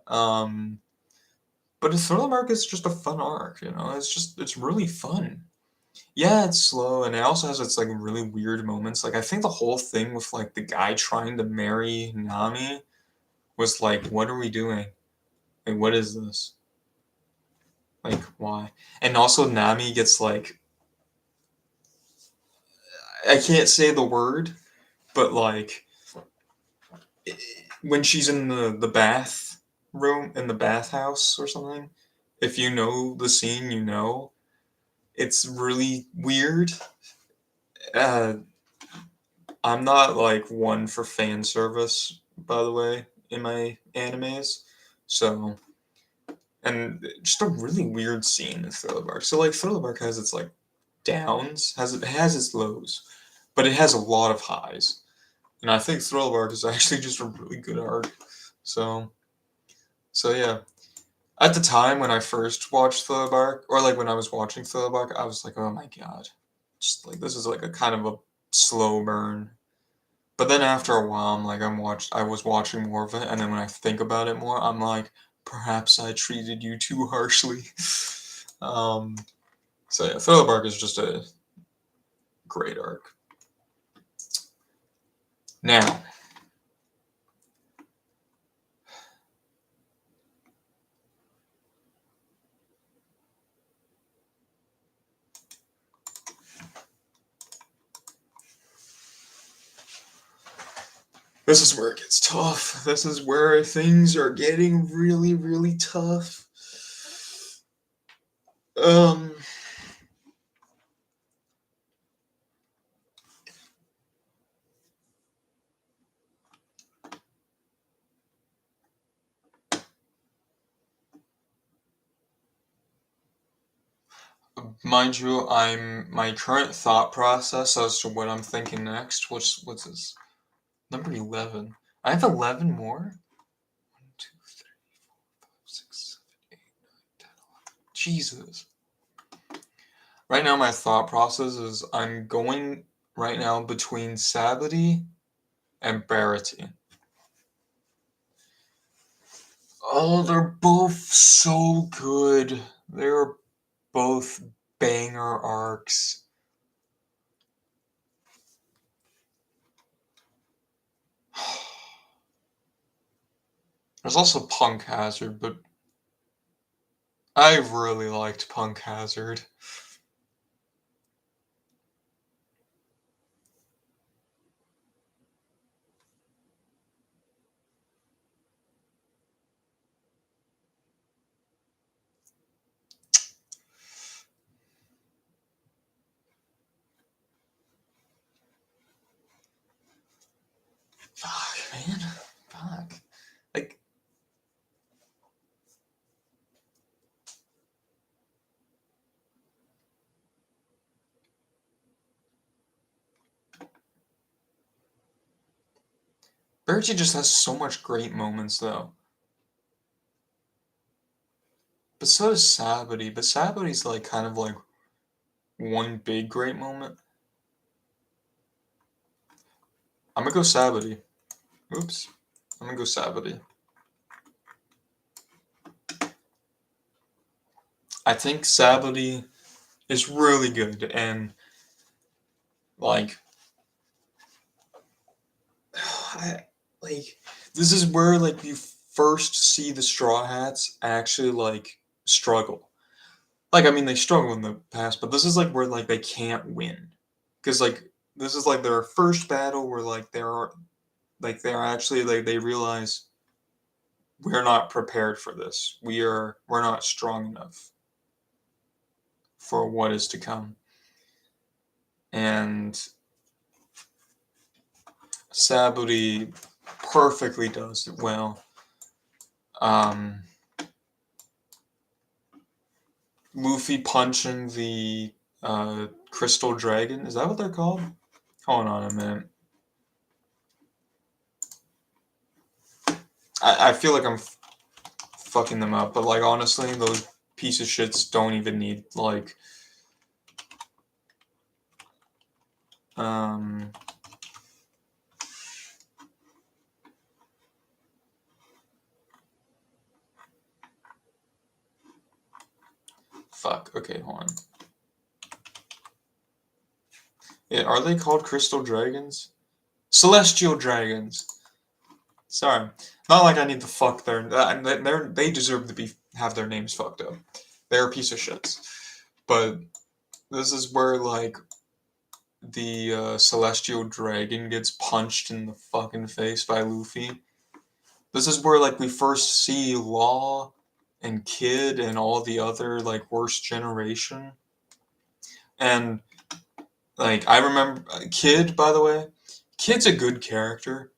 Speaker 1: But Thriller Bark is just a fun arc. It's really fun. Yeah, it's slow, and it also has its really weird moments. I think the whole thing with the guy trying to marry Nami was what are we doing? What is this? Why? And also Nami gets I can't say the word, but when she's in the bath room in the bathhouse or something, if you know the scene, It's really weird. Uh, I'm not like one for fan service, by the way, in my animes. So, and just a really weird scene in Thriller Bark. So like Thriller Bark has its like downs, has its lows, but it has a lot of highs. And I think Thriller Bark is actually just a really good arc. So so yeah. At the time when I first watched Thriller Bark, or like when I was watching Thriller Bark, I was like, oh my god. Just like this is like a kind of a slow burn. But then after a while, I'm like, I was watching more of it, and then when I think about it more, I'm like, perhaps I treated you too harshly. um, so yeah, Thriller Bark is just a great arc. Now, this is where it gets tough. This is where things are getting really, really tough. Um, Mind you, my current thought process as to what I'm thinking next. What's this? Number 11. I have 11 more. 1, 2, 3, 4, 5, 6, 7, 8, 9, 10, 11. Jesus. Right now, my thought process is I'm going right now between Sabaody and Barity. Oh, they're both so good. They're both banger arcs. There's also Punk Hazard, but I really liked Punk Hazard. Fuck, man. Fuck. Like, Barity just has so much great moments, though. But so does Sabaody. But Saboody's like kind of like one big great moment. I'm gonna go Sabaody. Oops. I'm gonna go Sabaody. I think Sabaody is really good, and like, like this is where like you first see the Straw Hats actually like struggle. Like, I mean, they struggle in the past, but this is like where like they can't win, because like this is like their first battle where like they're actually like they realize we're not prepared for this. We're not strong enough for what is to come. And Sabaody perfectly does it well. Um, Luffy punching the Crystal Dragon. Is that what they're called? Hold on a minute. I feel like I'm fucking them up, but like honestly, those piece of shits don't even need like um fuck. Okay, hold on. Yeah, are they called Crystal Dragons? Celestial Dragons. Sorry, not like I need to fuck they deserve to be have their names fucked up. They're a piece of shits. But this is where like the celestial dragon gets punched in the fucking face by Luffy. This is where like we first see Law and Kid and all the other like worst generation. And like I remember Kid, by the way, Kid's a good character.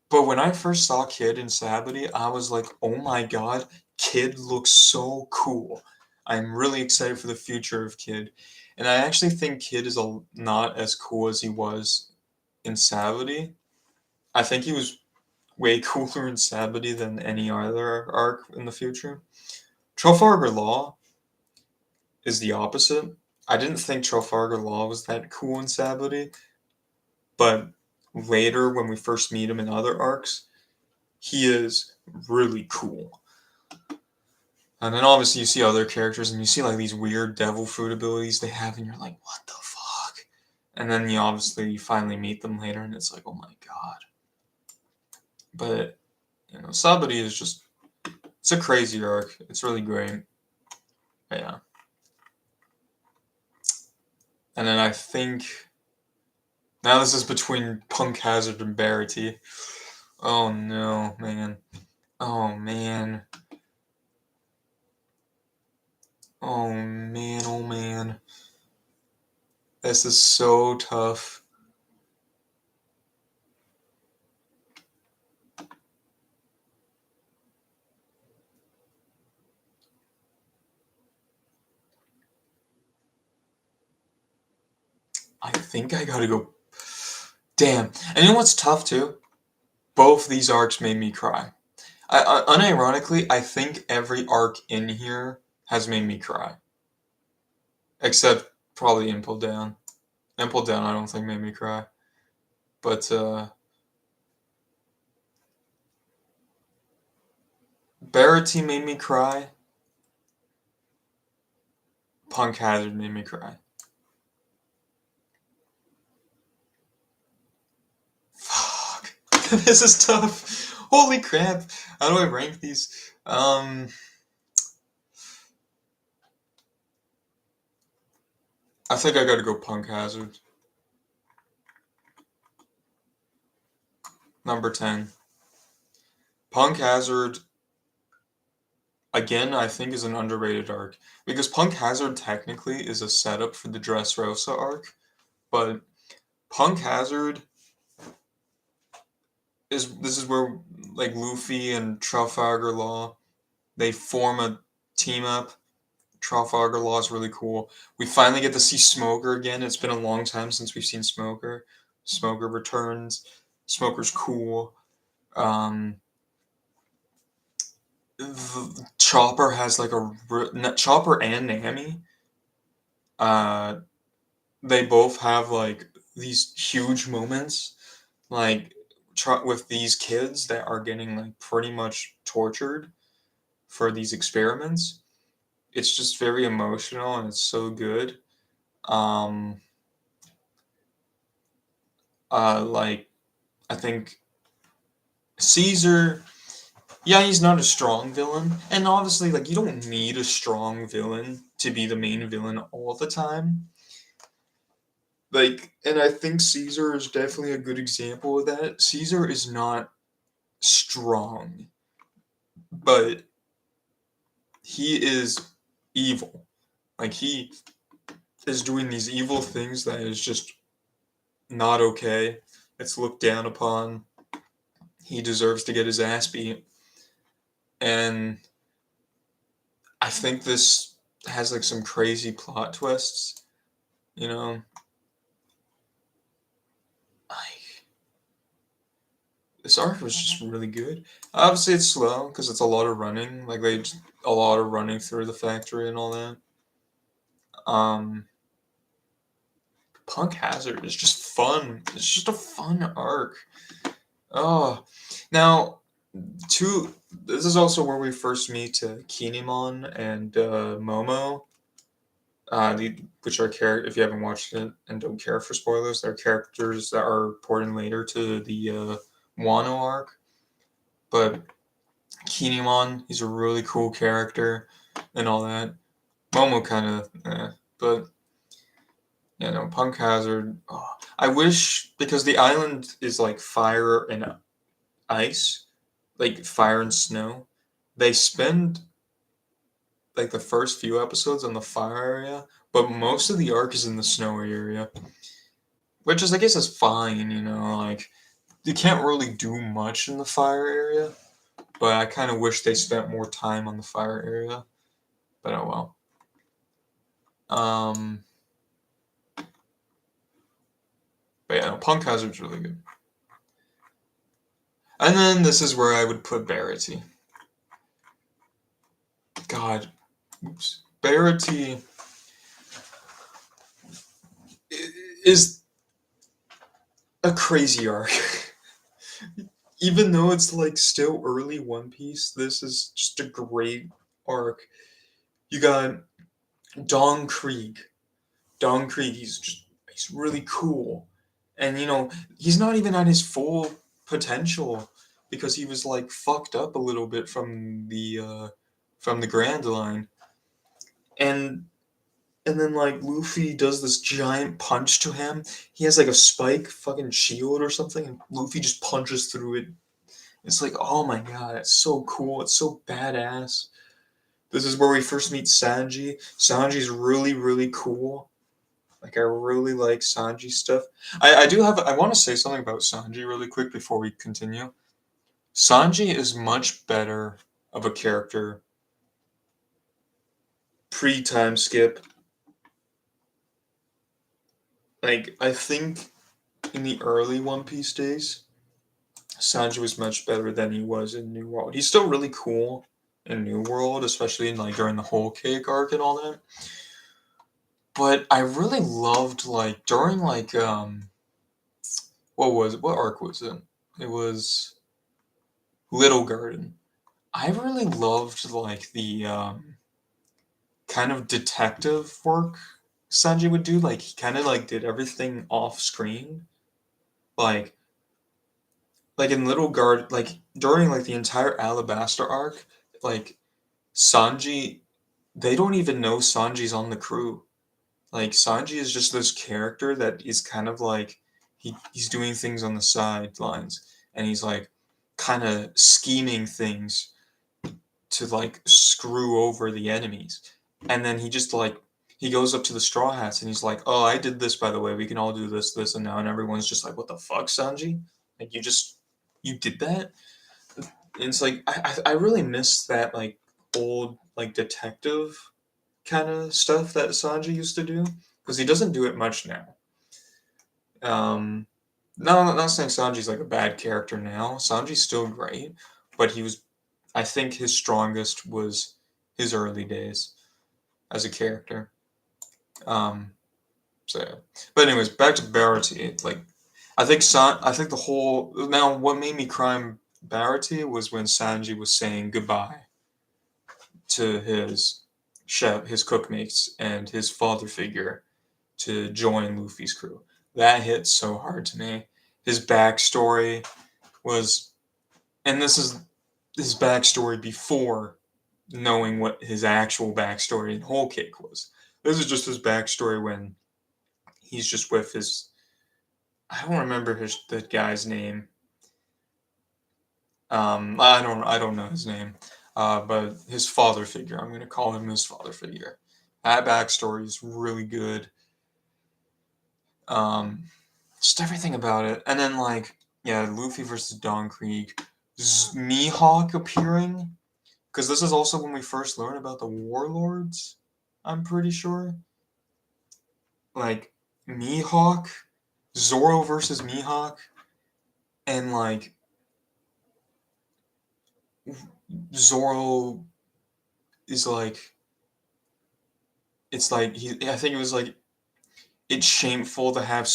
Speaker 1: But when I first saw Kid in Sabaody, I was like, oh my god, Kid looks so cool. I'm really excited for the future of Kid. And I actually think Kid is not as cool as he was in Sabaody. I think he was way cooler in Sabaody than any other arc in the future. Trafalgar Law is the opposite. I didn't think Trafalgar Law was that cool in Sabaody, but later when we first meet him in other arcs, he is really cool. And then obviously you see other characters and you see like these weird devil fruit abilities they have, and you're like, what the fuck? And then you finally meet them later, and it's like, oh my god. But Sabaody is just it's a crazy arc. It's really great. But yeah. And then I think now this is between Punk Hazard and Barity. Oh no, man. Oh man. Oh man, oh man. This is so tough. I think I gotta go. Damn. And you know what's tough too? Both these arcs made me cry. Unironically, I think every arc in here has made me cry. Except probably Impel Down. Impel Down I don't think made me cry. But Barity made me cry. Punk Hazard made me cry. Fuck. This is tough. Holy crap. How do I rank these? I think I gotta go Punk Hazard. Number 10. Punk Hazard, again, I think is an underrated arc. Because Punk Hazard technically is a setup for the Dressrosa arc. But Punk Hazard this is where like Luffy and Trafalgar Law they form a team up. Trafalgar Law is really cool. We finally get to see Smoker again. It's been a long time since we've seen Smoker. Smoker returns. Smoker's cool. Um, Chopper has like Chopper and Nami. Uh, they both have like these huge moments, like with these kids that are getting like pretty much tortured for these experiments. It's just very emotional and it's so good. Um, like I think Caesar, yeah, he's not a strong villain, and obviously, like you don't need a strong villain to be the main villain all the time. Like, and I think Caesar is definitely a good example of that. Caesar is not strong, but he is evil. Like he is doing these evil things that is just not okay. It's looked down upon. He deserves to get his ass beat. And I think this has like some crazy plot twists, you know? Like this arc was just really good. Obviously it's slow because it's a lot of running. Like a lot of running through the factory and all that. Um Punk Hazard is just fun. It's just a fun arc. Oh. Now this is also where we first meet Kinemon and Momo. Which are if you haven't watched it and don't care for spoilers, they're characters that are important later to the Wano arc. But Kinemon, he's a really cool character and all that. Momo kind of, but Punk Hazard. Oh, I wish because the island is like fire and ice, like fire and snow. They spend like the first few episodes on the fire area, but most of the arc is in the snow area, which is, I guess, is fine. Like you can't really do much in the fire area, but I kind of wish they spent more time on the fire area. But oh well. Um, but yeah, no, Punk Hazard's really good. And then this is where I would put Barity. God, oops. Barity is a crazy arc. Even though it's like still early One Piece, this is just a great arc. You got Don Krieg. Don Krieg, he's really cool. And he's not even at his full potential because he was like fucked up a little bit from the Grand Line. And then like Luffy does this giant punch to him. He has like a spike fucking shield or something, and Luffy just punches through it. It's like, oh my god, it's so cool. It's so badass. This is where we first meet Sanji. Sanji's really, really cool. Like I really like Sanji stuff. I want to say something about Sanji really quick before we continue. Sanji is much better of a character pre-time skip. Like I think in the early One Piece days, Sanji was much better than he was in New World. He's still really cool in New World, especially in like during the whole cake arc and all that. But I really loved like during like what arc was it? It was Little Garden. I really loved like the kind of detective work Sanji would do. Like he kind of like did everything off screen. Like in Little Guard, like during like the entire Alabasta arc, like Sanji, they don't even know Sanji's on the crew. Like Sanji is just this character that is kind of like he's doing things on the sidelines, and he's like kind of scheming things to like screw over the enemies. And then he just like he goes up to the Straw Hats and he's like, "Oh, I did this by the way. We can all do this, this, and now." And everyone's just like, "What the fuck, Sanji? Like you did that?" And it's like I really miss that like old like detective kind of stuff that Sanji used to do because he doesn't do it much now. No, I'm not saying Sanji's like a bad character now. Sanji's still great, but I think his strongest was his early days as a character. Um, so, yeah. But anyways, back to Barity. Like, I think the whole now what made me cry in Barity was when Sanji was saying goodbye to his chef, his cookmates, and his father figure to join Luffy's crew. That hit so hard to me. His backstory was, and this is his backstory before knowing what his actual backstory in Whole Cake was. This is just his backstory when he's just with his. I don't remember the guy's name. I don't know his name. But his father figure. I'm gonna call him his father figure. That backstory is really good. Um, just everything about it. And then like yeah, Luffy versus Don Krieg, Mihawk appearing because this is also when we first learn about the warlords. I'm pretty sure. Like Mihawk, Zoro versus Mihawk, and like Zoro is like it's like I think it was like it's shameful to have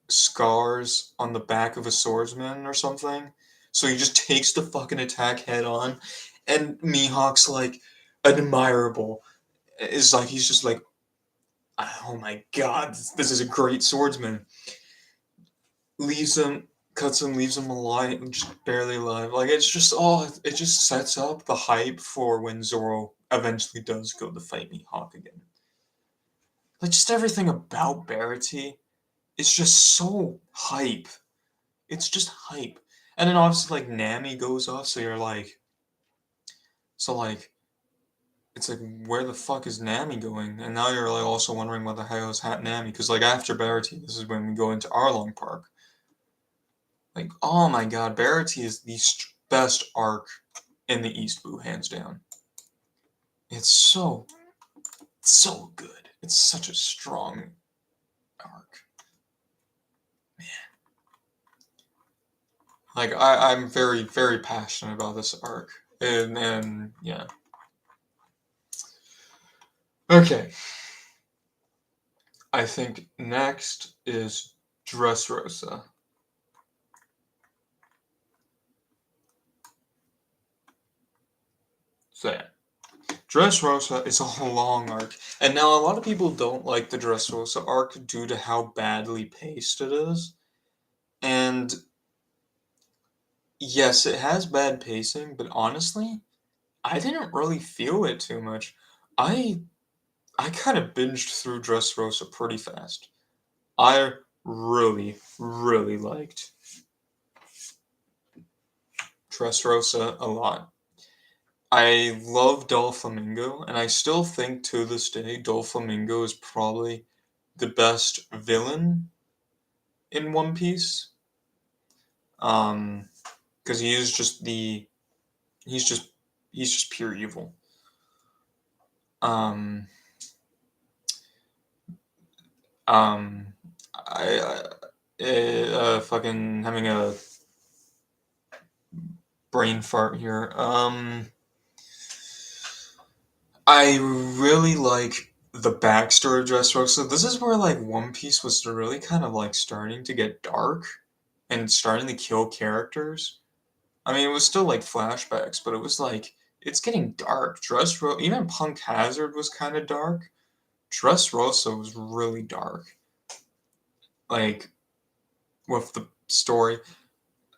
Speaker 1: scars on the back of a swordsman or something. So he just takes the fucking attack head on, and Mihawk's like admirable. It's like he's just like, oh my god, this is a great swordsman. Leaves him, cuts him, leaves him alive, just barely alive. Like it just sets up the hype for when Zoro eventually does go to fight Mihawk again. Like just everything about Barity is just so hype. It's just hype. And then obviously like Nami goes off, so you're like, so like it's like, where the fuck is Nami going? And now you're like also wondering what the hell is Nami, because like after Barity, this is when we go into Arlong Park. Like, oh my god, Barity is the best arc in the East Blue, hands down. It's so good. It's such a strong arc. Man. Like, I'm very, very passionate about this arc. And yeah. Okay. I think next is Dressrosa. So yeah. Dressrosa is a long arc. And now a lot of people don't like the Dressrosa arc due to how badly paced it is. And yes, it has bad pacing, but honestly, I didn't really feel it too much. I I kind of binged through Dressrosa pretty fast. I really, really liked Dressrosa a lot. I love Doflamingo, and I still think to this day Doflamingo is probably the best villain in One Piece. Because he is just he's just he's just pure evil. Um, um, fucking having a brain fart here. I really like the backstory of Dressrosa. This is where like One Piece was really kind of like starting to get dark and starting to kill characters. I mean, it was still like flashbacks, but it was like it's getting dark. Even Punk Hazard was kind of dark. Dressrosa was really dark, like with the story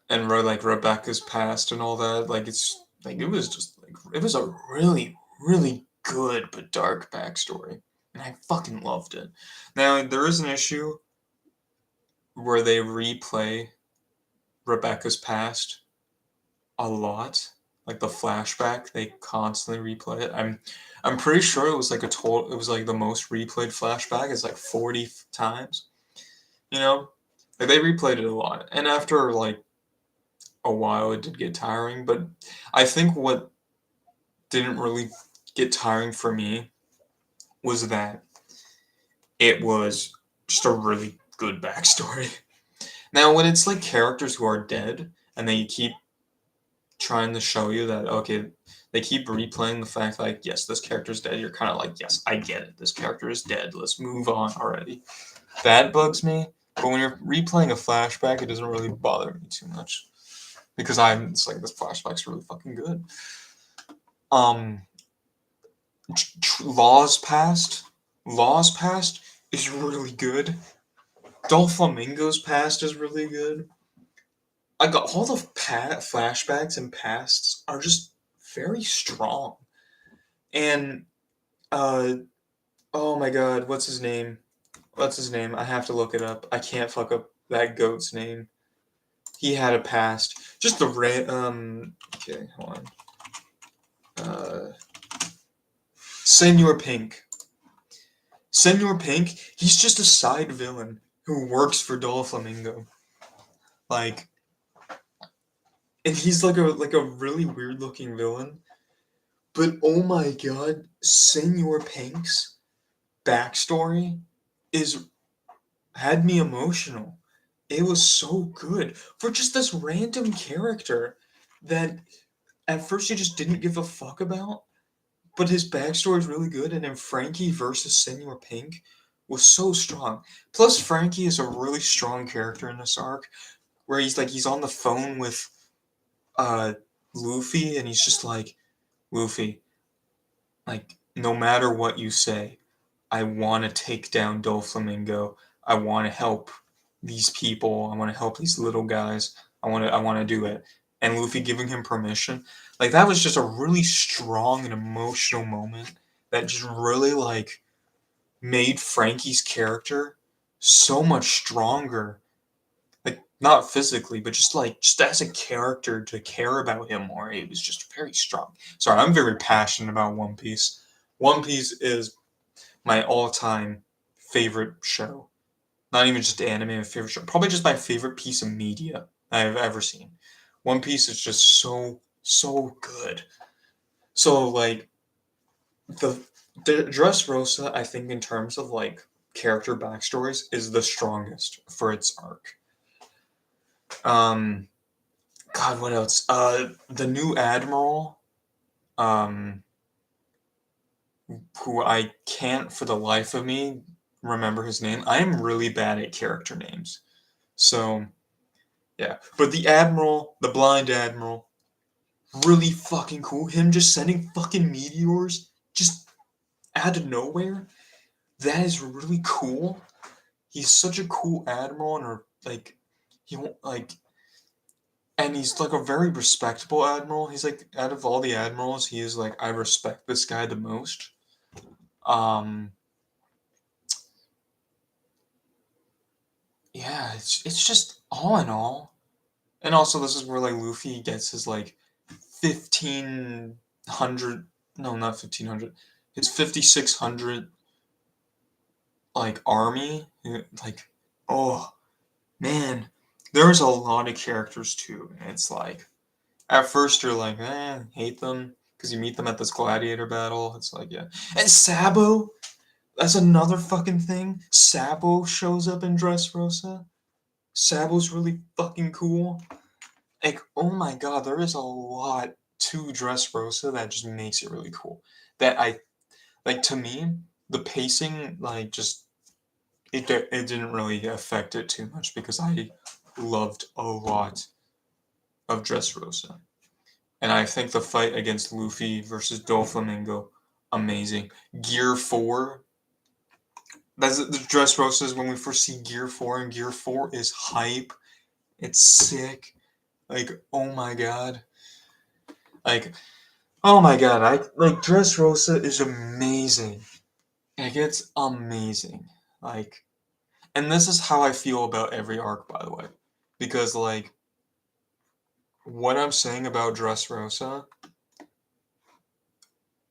Speaker 1: and like Rebecca's past and all that. Like it's like it was just like it was a really really good but dark backstory, and I fucking loved it. Now there is an issue where they replay Rebecca's past a lot. Like the flashback, they constantly replay it. I'm pretty sure it was like it was like the most replayed flashback is like 40 times. You know? Like they replayed it a lot. And after like a while it did get tiring, but I think what didn't really get tiring for me was that it was just a really good backstory. Now when it's like characters who are dead and they keep trying to show you that okay, they keep replaying the fact like yes, this character's dead. You're kind of like yes, I get it. This character is dead. Let's move on already. That bugs me. But when you're replaying a flashback, it doesn't really bother me too much because it's like this flashback's really fucking good. Um, Laws Past, Laws Past is really good. Doflamingo's Past is really good. I got all the flashbacks and pasts are just very strong. And uh oh my god, what's his name? What's his name? I have to look it up. I can't fuck up that goat's name. He had a past. Just the okay, hold on. Senor Pink. Senor Pink, he's just a side villain who works for Doflamingo. Like and he's like a really weird looking villain. But oh my god, Senor Pink's backstory is had me emotional. It was so good for just this random character that at first you just didn't give a fuck about, but his backstory is really good. And then Frankie versus Senor Pink was so strong. Plus, Frankie is a really strong character in this arc, where he's on the phone with uh Luffy, and he's just like, Luffy, like no matter what you say, I want to take down Doflamingo. I want to help these people. I want to help these little guys. I want to do it. And Luffy giving him permission. Like that was just a really strong and emotional moment that just really like made Frankie's character so much stronger. Like not physically, but just as a character to care about him more. It was just very strong. Sorry, I'm very passionate about One Piece. One Piece is my all-time favorite show. Not even just anime, my favorite show. Probably just my favorite piece of media I've ever seen. One Piece is just so good. So like the Dressrosa, I think in terms of like character backstories, is the strongest for its arc. Um, God, what else? The new admiral, um, who I can't for the life of me remember his name. I am really bad at character names, so yeah. But the admiral, the blind admiral, really fucking cool. Him just sending fucking meteors just out of nowhere. That is really cool. He's such a cool admiral, and like he won't like, and he's like a very respectable admiral. He's like out of all the admirals, he is like I respect this guy the most. Um, yeah, it's just all in all, and also this is where like Luffy gets his like 1500, no, not 1500, his 5600 like army, like oh man, there's a lot of characters too, and it's like at first you're like, hate them because you meet them at this gladiator battle. It's like, yeah. And Sabo, that's another fucking thing. Sabo shows up in Dressrosa. Sabo's really fucking cool. Like, oh my god, there is a lot to Dressrosa that just makes it really cool. That I like to me, the pacing like just it didn't really affect it too much because I loved a lot of Dressrosa. And I think the fight against Luffy versus Doflamingo, amazing. Gear 4, that's the Dressrosa is when we first see Gear 4, and Gear 4 is hype. It's sick. Like, oh my god. Like, oh my god, I like Dressrosa is amazing. Like, it's amazing. Like, and this is how I feel about every arc, by the way. Because, like, what I'm saying about Dressrosa,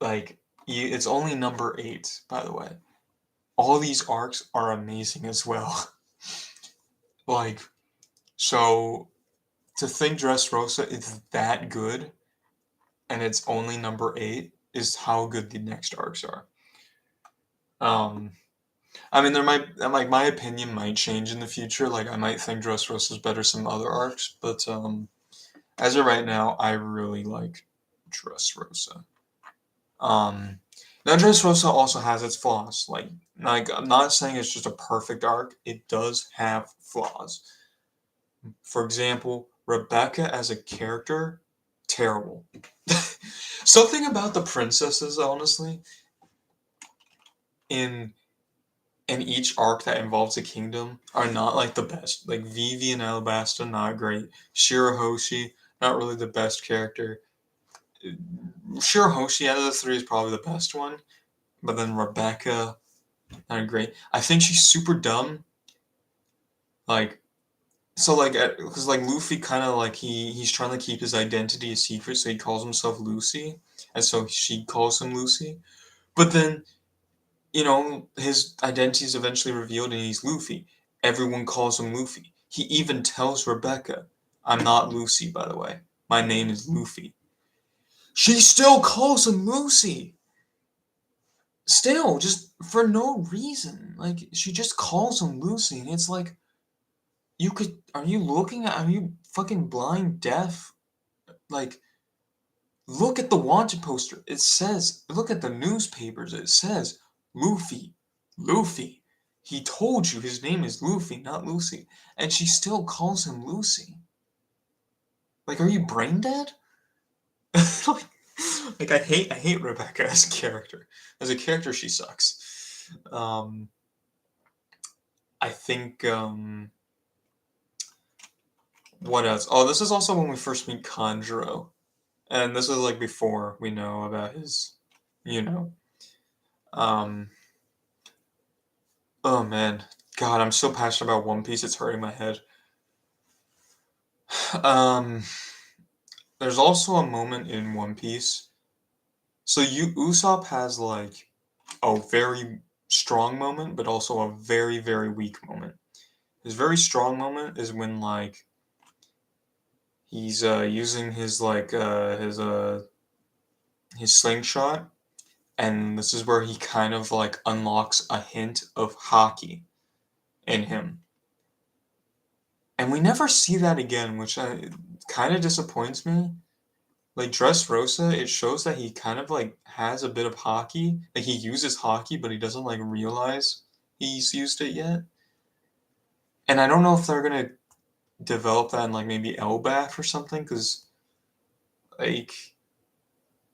Speaker 1: like, it's only number 8, by the way. All these arcs are amazing as well. Like, so to think Dressrosa is that good and it's only number 8 is how good the next arcs are. Um, I mean, there might like my opinion might change in the future. Like, I might think Dressrosa is better some other arcs, but as of right now, I really like Dressrosa. Um, now Dressrosa also has its flaws. Like I'm not saying it's just a perfect arc. It does have flaws. For example, Rebecca as a character, terrible. Something about the princesses, honestly, in in each arc that involves a kingdom are not like the best. Like Vivi and Alabasta, not great. Shirahoshi, not really the best character. Shirahoshi out of the three is probably the best one, but then Rebecca, not great. I think she's super dumb. Like so, like, because like Luffy kind of like he's trying to keep his identity a secret, so he calls himself Lucy, and so she calls him Lucy. But then his identity is eventually revealed, and he's Luffy. Everyone calls him Luffy. He even tells Rebecca, "I'm not Lucy, by the way. My name is Luffy." She still calls him Lucy. Still, just for no reason. Like she just calls him Lucy, and it's like are you looking at, are you fucking blind, deaf? Like, look at the wanted poster. It says, look at the newspapers. It says, Luffy. Luffy. He told you his name is Luffy, not Lucy. And she still calls him Lucy. Like, are you brain dead? like, I hate Rebecca as a character. As a character, she sucks. I think, what else? Oh, this is also when we first meet Kanjuro. And this is like before we know about his, you know. Um, oh man, God, I'm so passionate about One Piece. It's hurting my head. Um, there's also a moment in One Piece So Usopp has like a very strong moment, but also a very, very weak moment. His very strong moment is when like he's using his slingshot, and this is where he kind of like unlocks a hint of Haki in him. And we never see that again, which kind of disappoints me. Like Dressrosa, it shows that he kind of like has a bit of Haki. Like he uses Haki, but he doesn't like realize he's used it yet. And I don't know if they're gonna develop that in like maybe Elbaf or something, because like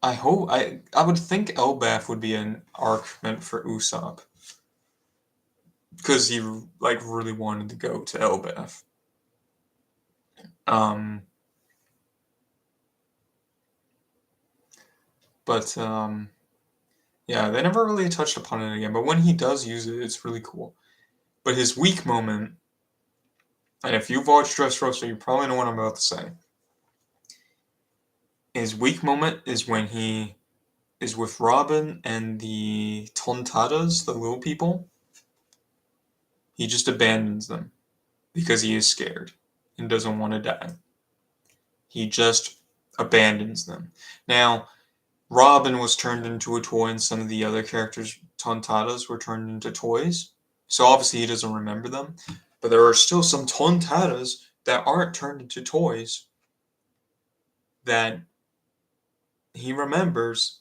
Speaker 1: I would think Elbaf would be an arc meant for Usopp, because he like really wanted to go to Elbaf. Um, but yeah, they never really touched upon it again. But when he does use it, it's really cool. But his weak moment, and if you've watched Dressrosa, you probably know what I'm about to say. His weak moment is when he is with Robin and the Tontadas, the little people. He just abandons them because he is scared and doesn't want to die. He just abandons them. Now, Robin was turned into a toy, and some of the other characters, Tontadas, were turned into toys. So obviously he doesn't remember them. But there are still some Tontadas that aren't turned into toys that he remembers,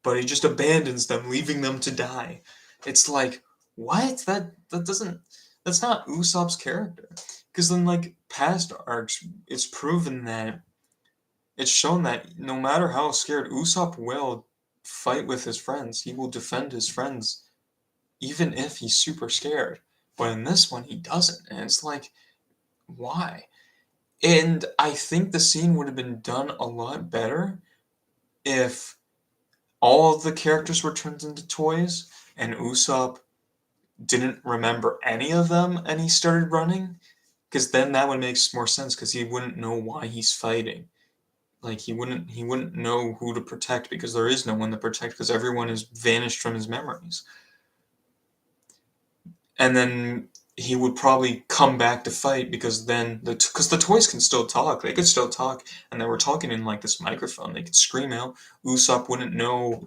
Speaker 1: but he just abandons them, leaving them to die. It's like, what? That doesn't. That's not Usopp's character. Because in like past arcs, it's proven that it's shown that no matter how scared, Usopp will fight with his friends. He will defend his friends, even if he's super scared. But in this one, he doesn't, and it's like, why? And I think the scene would have been done a lot better if all of the characters were turned into toys and Usopp didn't remember any of them and he started running, because then that would make more sense, because he wouldn't know why he's fighting. Like he wouldn't know who to protect, because there is no one to protect, because everyone has vanished from his memories. And then he would probably come back to fight, because then because the toys can still talk. They could still talk, and they were talking in like this microphone. They could scream out. Usopp wouldn't know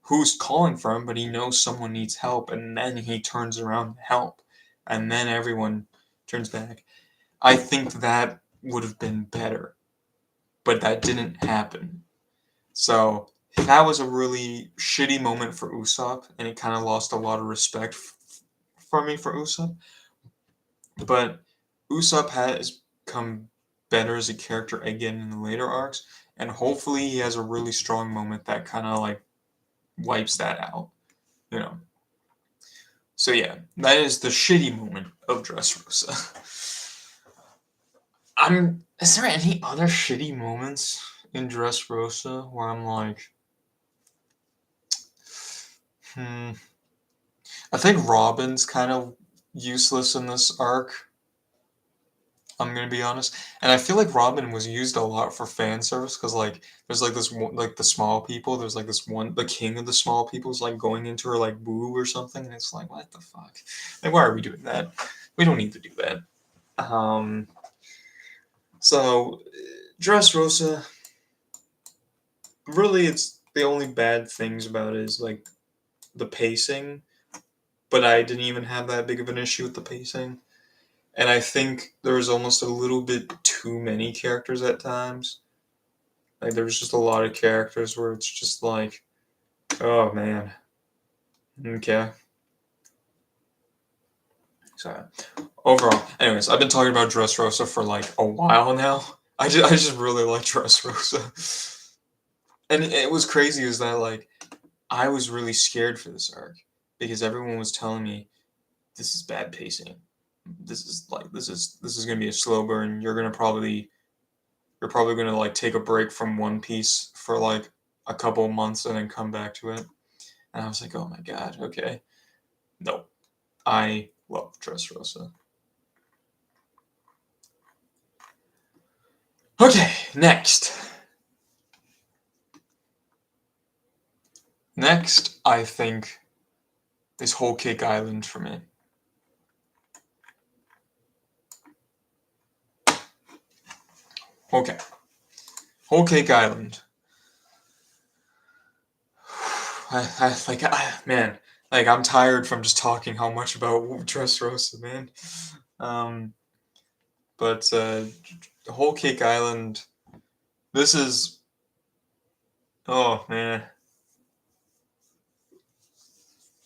Speaker 1: who's calling for him, but he knows someone needs help, and then he turns around to help, and then everyone turns back. I think that would have been better, but that didn't happen. So that was a really shitty moment for Usopp, and it kind of lost a lot of respect for me for Usopp. But Usopp has come better as a character again in the later arcs, and hopefully he has a really strong moment that kind of like wipes that out, you know. So yeah, that is the shitty moment of Dressrosa. Is there any other shitty moments in Dressrosa where I'm like, hmm. I think Robin's kind of useless in this arc. I'm gonna be honest, and I feel like Robin was used a lot for fan service, because like there's like this one, like the small people. There's like this one, the king of the small people is like going into her like boob or something, and it's like, what the fuck? Like, why are we doing that? We don't need to do that. Um, so Dressrosa, really, it's the only bad things about it is like the pacing, but I didn't even have that big of an issue with the pacing. And I think there was almost a little bit too many characters at times. Like there was just a lot of characters where it's just like, oh man, okay. So overall, anyways, I've been talking about Dressrosa for like a while now. I just really like Dressrosa, and it was crazy is that like I was really scared for this arc, because everyone was telling me this is bad pacing. This is gonna be a slow burn. You're probably gonna like take a break from One Piece for like a couple months and then come back to it. And I was like, oh my god, okay. No, I love Dressrosa. Okay, next. Next, I think, is Whole Cake Island for me. Okay. Whole Cake Island. Man, like I'm tired from just talking how much about Dressrosa, man. Um, but Whole Cake Island. This is, oh man.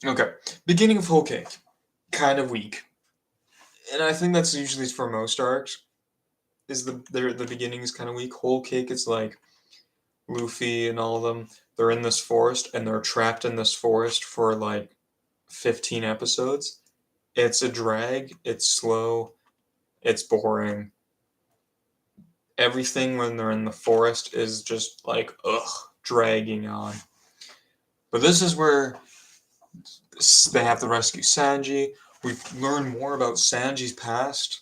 Speaker 1: Okay, beginning of Whole Cake, kind of weak, and I think that's usually for most arcs. Is the beginning is kind of weak. Whole Cake, it's like Luffy and all of them. They're in this forest and they're trapped in this forest for like 15 episodes. It's a drag. It's slow. It's boring. Everything when they're in the forest is just like dragging on. But this is where they have to rescue Sanji. We've learned more about Sanji's past,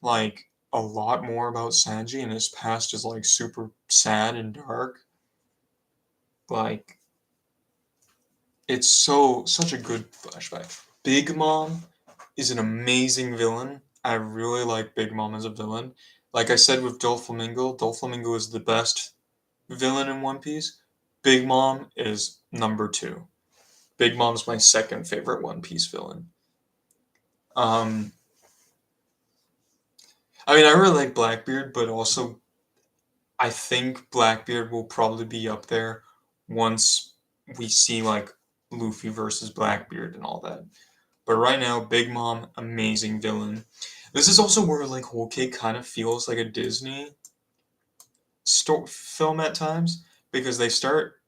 Speaker 1: like a lot more about Sanji, and his past is like super sad and dark. Like it's such a good flashback. Big Mom is an amazing villain. I really like Big Mom as a villain. Like I said with Doflamingo is the best villain in One Piece. Big Mom is number two. Big Mom's my second favorite One Piece villain. Um, I mean, I really like Blackbeard, but also I think Blackbeard will probably be up there once we see like Luffy versus Blackbeard and all that. But right now, Big Mom, amazing villain. This is also where like Whole Cake kind of feels like a Disney film at times because they start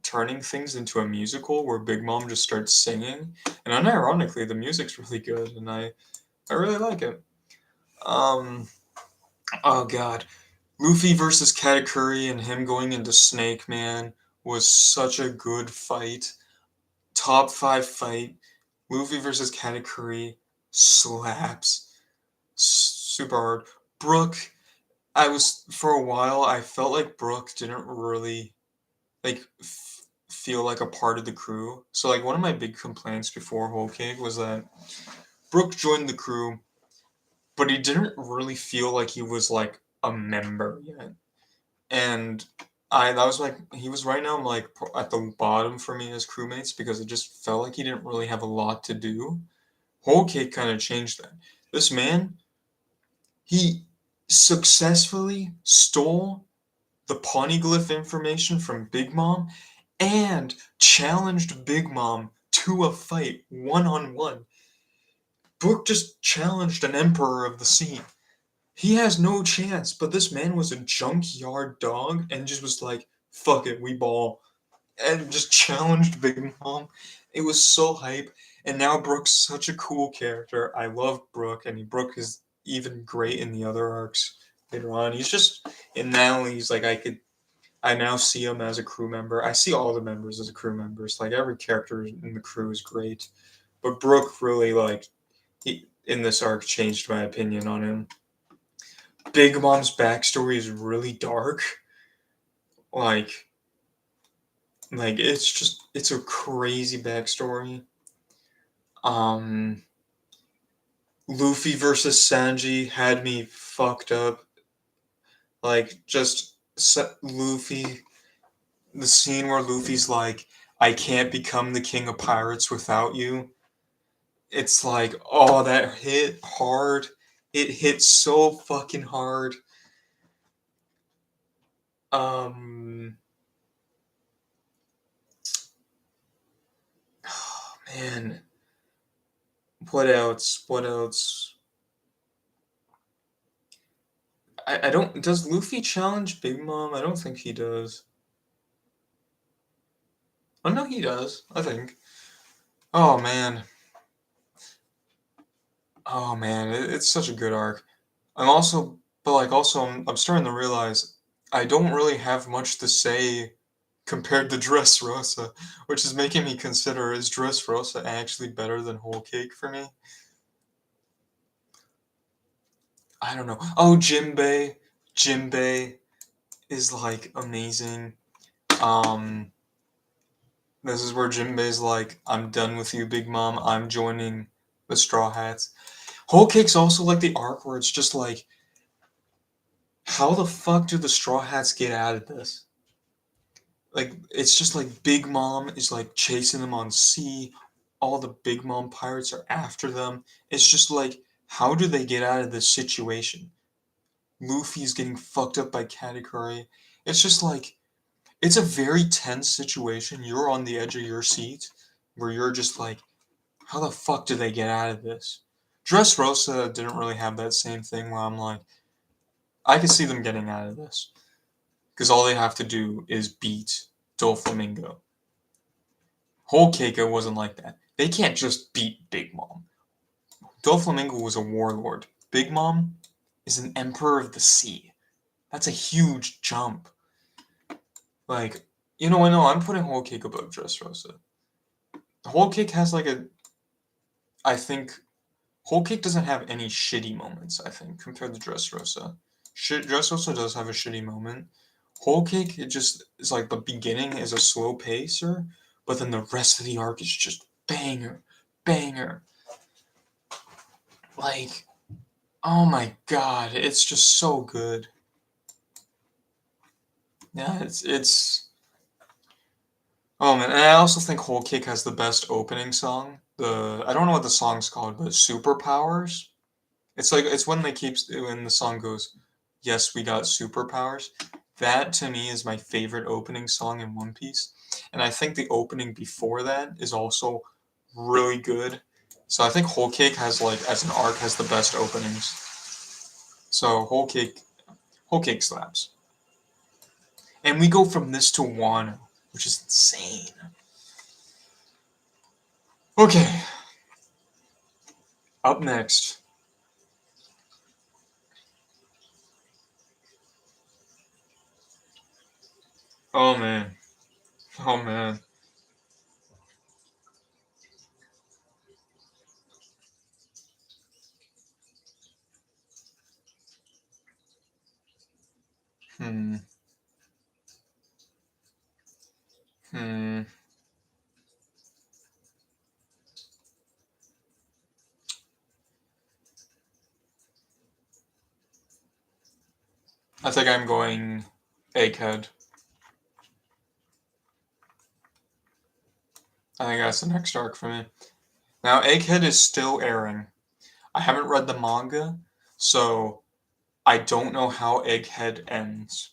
Speaker 1: turning things into a musical where Big Mom just starts singing, and unironically, the music's really good, and I really like it. Um, oh god, Luffy versus Katakuri and him going into Snake Man was such a good fight. Top five fight. Luffy versus Katakuri slaps super hard. Brook, I was for a while. I felt like Brook didn't really like feel like a part of the crew. So like one of my big complaints before Whole Cake was that Brook joined the crew, but he didn't really feel like he was like a member yet. And I that was like he was right now like at the bottom for me as crewmates because it just felt like he didn't really have a lot to do. Whole Cake kind of changed that. This man, he successfully stole the Poneglyph information from Big Mom and challenged Big Mom to a fight one on one. Brook just challenged an emperor of the sea. He has no chance, but this man was a junkyard dog and just was like, fuck it, we ball. And just challenged Big Mom. It was so hype. And now Brook's such a cool character. I love Brook, and Brook is even great in the other arcs later on. He's just, and now he's like, I now see him as a crew member. I see all the members as crew members. Like every character in the crew is great, but Brook really like in this arc changed my opinion on him. Big Mom's backstory is really dark. Like it's a crazy backstory. Um, Luffy versus Sanji had me fucked up. Like just Luffy, the scene where Luffy's like, "I can't become the king of pirates without you." It's like, oh, that hit hard. It hit so fucking hard. Um, oh, man, what else? What else? I don't. Does Luffy challenge Big Mom? I don't think he does. Oh no, he does. I think. Oh man. Oh man, it's such a good arc. I'm also, but like also, I'm starting to realize I don't really have much to say compared to Dressrosa, which is making me consider is Dressrosa actually better than Whole Cake for me? I don't know. Oh, Jimbei. Jimbei is like amazing. Um, This is where Jinbei's like, I'm done with you, Big Mom. I'm joining the Straw Hats. Whole Cake's also like the arc where it's just like, how the fuck do the Straw Hats get out of this? Like, it's just like Big Mom is like chasing them on sea. All the Big Mom pirates are after them. It's just like, how do they get out of this situation? Luffy's getting fucked up by Katakuri. It's just like, it's a very tense situation. You're on the edge of your seat where you're just like, how the fuck do they get out of this? Dressrosa didn't really have that same thing where I'm like, I can see them getting out of this. Because all they have to do is beat Doflamingo. Whole Cake wasn't like that. They can't just beat Big Mom. Doflamingo was a warlord. Big Mom is an emperor of the sea. That's a huge jump. Like, you know, I know I'm putting Whole Cake above Dressrosa. Whole Cake has like a, I think, Whole Cake doesn't have any shitty moments, I think, compared to Dressrosa. Dressrosa does have a shitty moment. Whole Cake, it just is like the beginning is a slow pacer, but then the rest of the arc is just banger, banger. Like, oh my god, it's just so good. Yeah, it's. Oh man, and I also think Whole Cake has the best opening song. I don't know what the song's called, but Superpowers. It's like it's when when the song goes, "Yes, we got superpowers." That to me is my favorite opening song in One Piece, and I think the opening before that is also really good. So I think Whole Cake has like as an arc has the best openings. So Whole Cake slaps, and we go from this to Wano, which is insane. Okay, up next. Oh man, oh man. Hmm. Hmm. I think I'm going Egghead. I think that's the next arc for me. Now, Egghead is still airing. I haven't read the manga, so I don't know how Egghead ends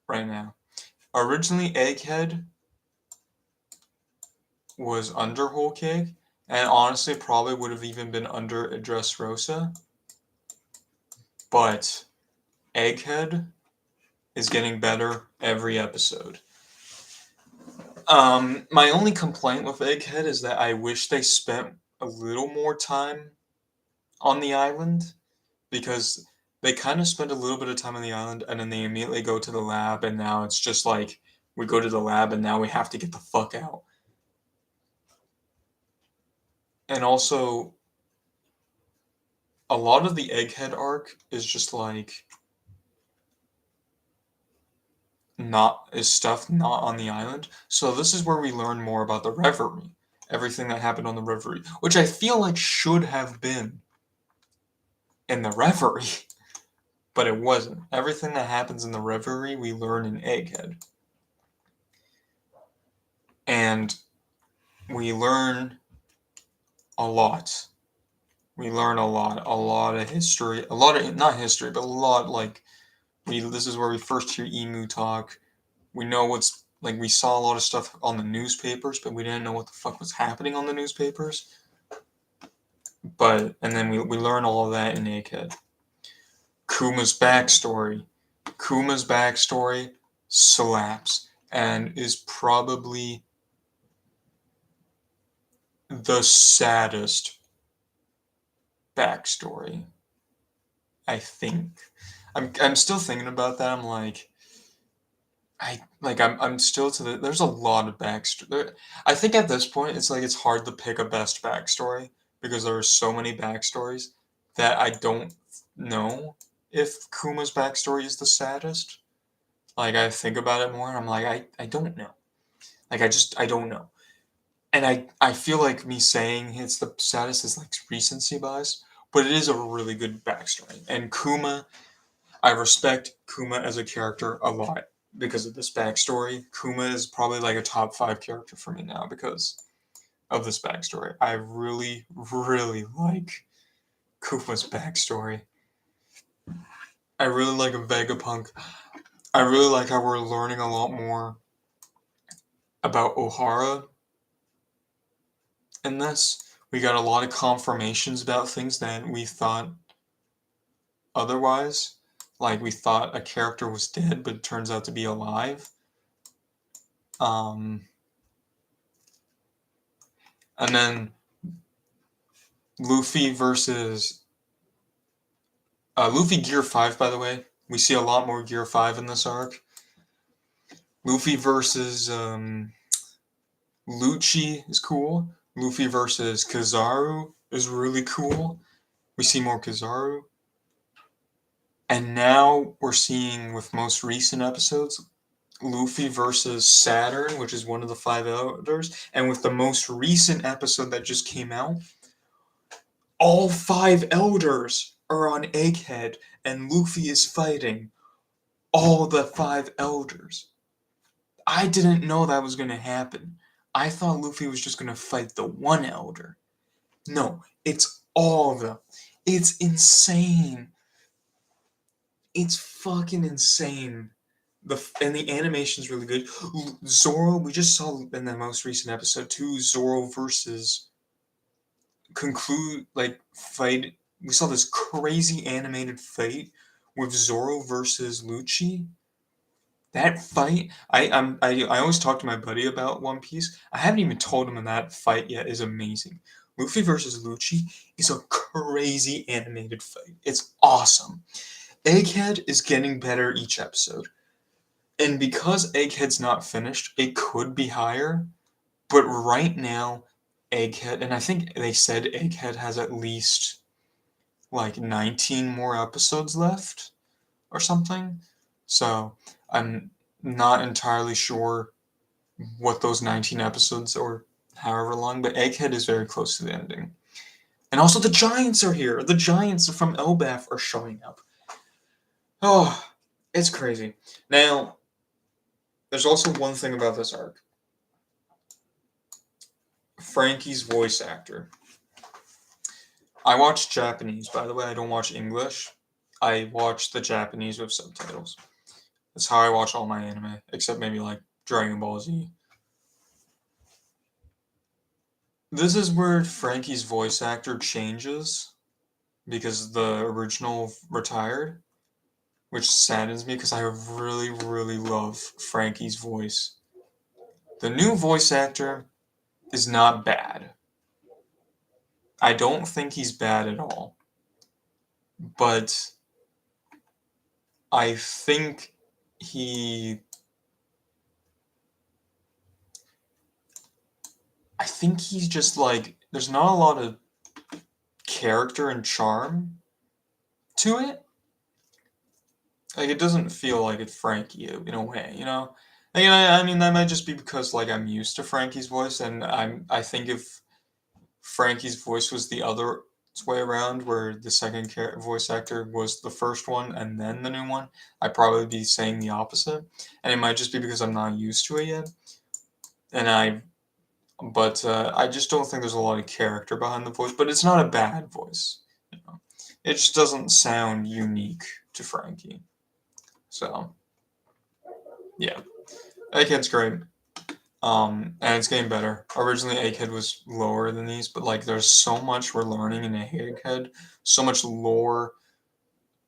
Speaker 1: right now. Originally, Egghead was under Whole Cake, and honestly, probably would have even been under Dressrosa. But Egghead is getting better every episode. My only complaint with Egghead is that I wish they spent a little more time on the island because they kind of spend a little bit of time on the island and then they immediately go to the lab and now it's just like we go to the lab and now we have to get the fuck out. And also a lot of the Egghead arc is just like not is stuff not on the island. So this is where we learn more about the Reverie, everything that happened on the Reverie, which I feel like should have been in the Reverie, but it wasn't. Everything that happens in the Reverie we learn in Egghead. And we learn a lot. We learn a lot of history, a lot of not history, but a lot like this is where we first hear Emu talk. We know what's like we saw a lot of stuff on the newspapers, but we didn't know what the fuck was happening on the newspapers. But and then we learn all of that in Egghead. Kuma's backstory. Kuma's backstory slaps and is probably the saddest backstory. I think. I'm still thinking about that. I'm like I'm still to the there's a lot of backstory. I think at this point it's like it's hard to pick a best backstory because there are so many backstories that I don't know if Kuma's backstory is the saddest. Like I think about it more and I'm like I don't know. Like, I don't know. And I feel like me saying it's the saddest is like recency bias, but it is a really good backstory. And Kuma, I respect Kuma as a character a lot because of this backstory. Kuma is probably like a top 5 character for me now because of this backstory. I really, really like Kuma's backstory. I really like Vegapunk. I really like how we're learning a lot more about Ohara in this. We got a lot of confirmations about things that we thought otherwise. Like we thought a character was dead, but it turns out to be alive. And then Luffy versus Luffy Gear 5, by the way. We see a lot more Gear 5 in this arc. Luffy versus Lucci is cool. Luffy versus Kizaru is really cool. We see more Kizaru. And now we're seeing, with most recent episodes, Luffy versus Saturn, which is one of the 5 elders. And with the most recent episode that just came out, all 5 elders are on Egghead, and Luffy is fighting all the 5 elders. I didn't know that was going to happen. I thought Luffy was just going to fight the one elder. No, it's all of them. It's insane. It's fucking insane. And the animation's really good. Zoro, we just saw in the most recent episode too, Zoro versus fight. We saw this crazy animated fight with Zoro versus Lucci. That fight, I always talk to my buddy about One Piece. I haven't even told him that fight yet is amazing. Luffy versus Lucci is a crazy animated fight. It's awesome. Egghead is getting better each episode. And because Egghead's not finished, it could be higher. But right now, Egghead, and I think they said Egghead has at least like 19 more episodes left or something. So I'm not entirely sure what those 19 episodes or however long, but Egghead is very close to the ending. And also the Giants are here. The Giants from Elbaf are showing up. Oh, it's crazy. Now, there's also one thing about this arc. Frankie's voice actor. I watch Japanese, by the way. I don't watch English. I watch the Japanese with subtitles. That's how I watch all my anime, except maybe like Dragon Ball Z. This is where Frankie's voice actor changes because the original retired, which saddens me because I really, really love Frankie's voice. The new voice actor is not bad. I don't think he's bad at all. But I think he I think he's just like there's not a lot of character and charm to it. Like it doesn't feel like it's Frankie in a way, you know. Like, I mean that might just be because like I'm used to Frankie's voice, and I think if Frankie's voice was the other way around, where the second voice actor was the first one and then the new one, I'd probably be saying the opposite. And it might just be because I'm not used to it yet, and I just don't think there's a lot of character behind the voice. But it's not a bad voice, you know. It just doesn't sound unique to Frankie. So yeah, Egghead's great. And it's getting better. Originally, Egghead was lower than these, but like there's so much we're learning in Egghead, so much lore,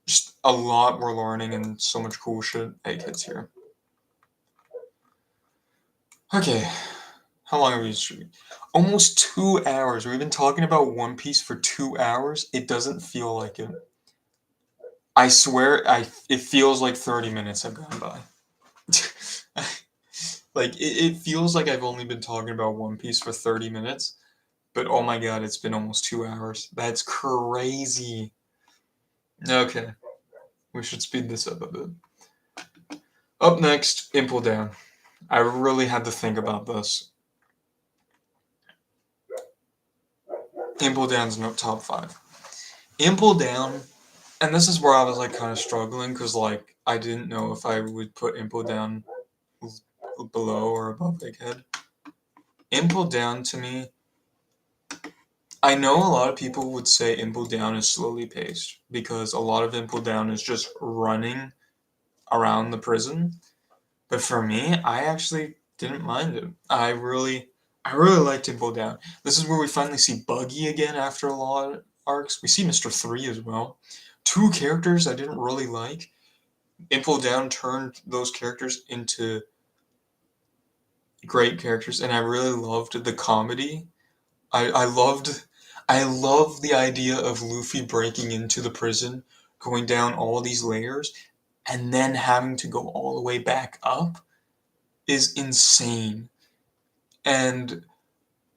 Speaker 1: just a lot we're learning, and so much cool shit. Egghead's here. Okay, how long have we streamed? Almost 2 hours. We've been talking about One Piece for 2 hours. It doesn't feel like it. I swear, it feels like 30 minutes have gone by. Like it feels like I've only been talking about One Piece for 30 minutes, but oh my god, it's been almost 2 hours. That's crazy. Okay, we should speed this up a bit. Up next, Impel Down. I really had to think about this. Impel Down's no top 5. Impel Down, and this is where I was like kind of struggling because like I didn't know if I would put Impel Down below or above Egghead. Impel Down to me, I know a lot of people would say Impel Down is slowly paced because a lot of Impel Down is just running around the prison. But for me, I actually didn't mind it. I really liked Impel Down. This is where we finally see Buggy again after a lot of arcs. We see Mr. 3 as well. Two characters I didn't really like. Impel Down turned those characters into great characters, and I really loved the comedy. I loved the idea of Luffy breaking into the prison, going down all these layers, and then having to go all the way back up is insane. And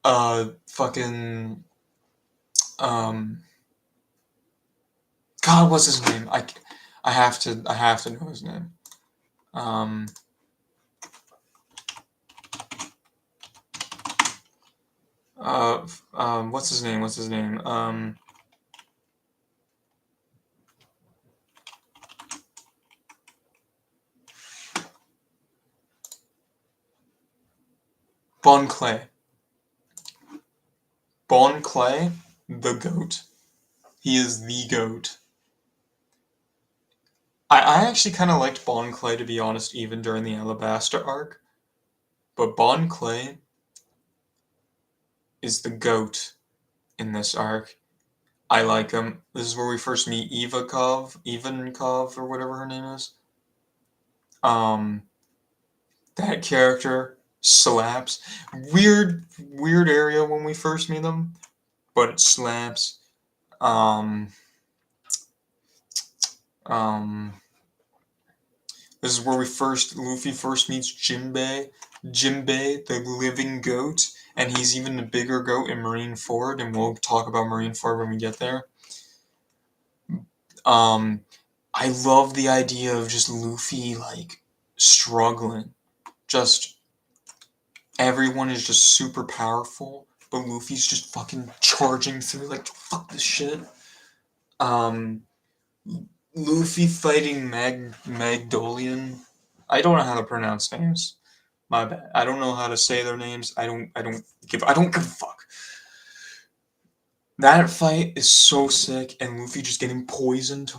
Speaker 1: fucking um God, what's his name? I have to know his name. Um what's his name? What's his name? Bon Clay. Bon Clay, the goat. He is the goat. I actually kind of liked Bon Clay, to be honest, even during the Alabasta arc. But Bon Clay is the goat in this arc. I like him. This is where we first meet Ivankov, or whatever her name is. Um, that character slaps. Weird area when we first meet them, but it slaps. Um, um, this is where Luffy first meets Jimbei, the living goat, and he's even a bigger goat in Marineford, and we'll talk about Marineford when we get there. Um, I love the idea of just Luffy like struggling. Just everyone is just super powerful, but Luffy's just fucking charging through like fuck this shit. Um, Luffy fighting Magdolian. I don't know how to pronounce names. My bad. I don't know how to say their names. I don't give a fuck. That fight is so sick, and Luffy just getting poisoned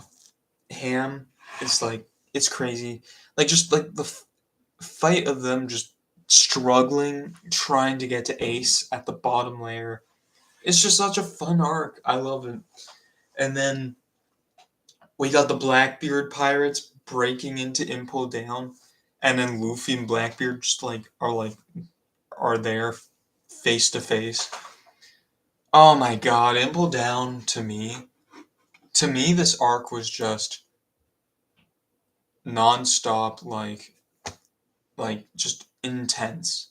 Speaker 1: ham is like it's crazy. Like just like the fight of them just struggling, trying to get to Ace at the bottom layer. It's just such a fun arc. I love it. And then we got the Blackbeard pirates breaking into Impel Down, and then Luffy and Blackbeard just are there face to face. Oh my god, Impel Down to me this arc was just non-stop like just intense.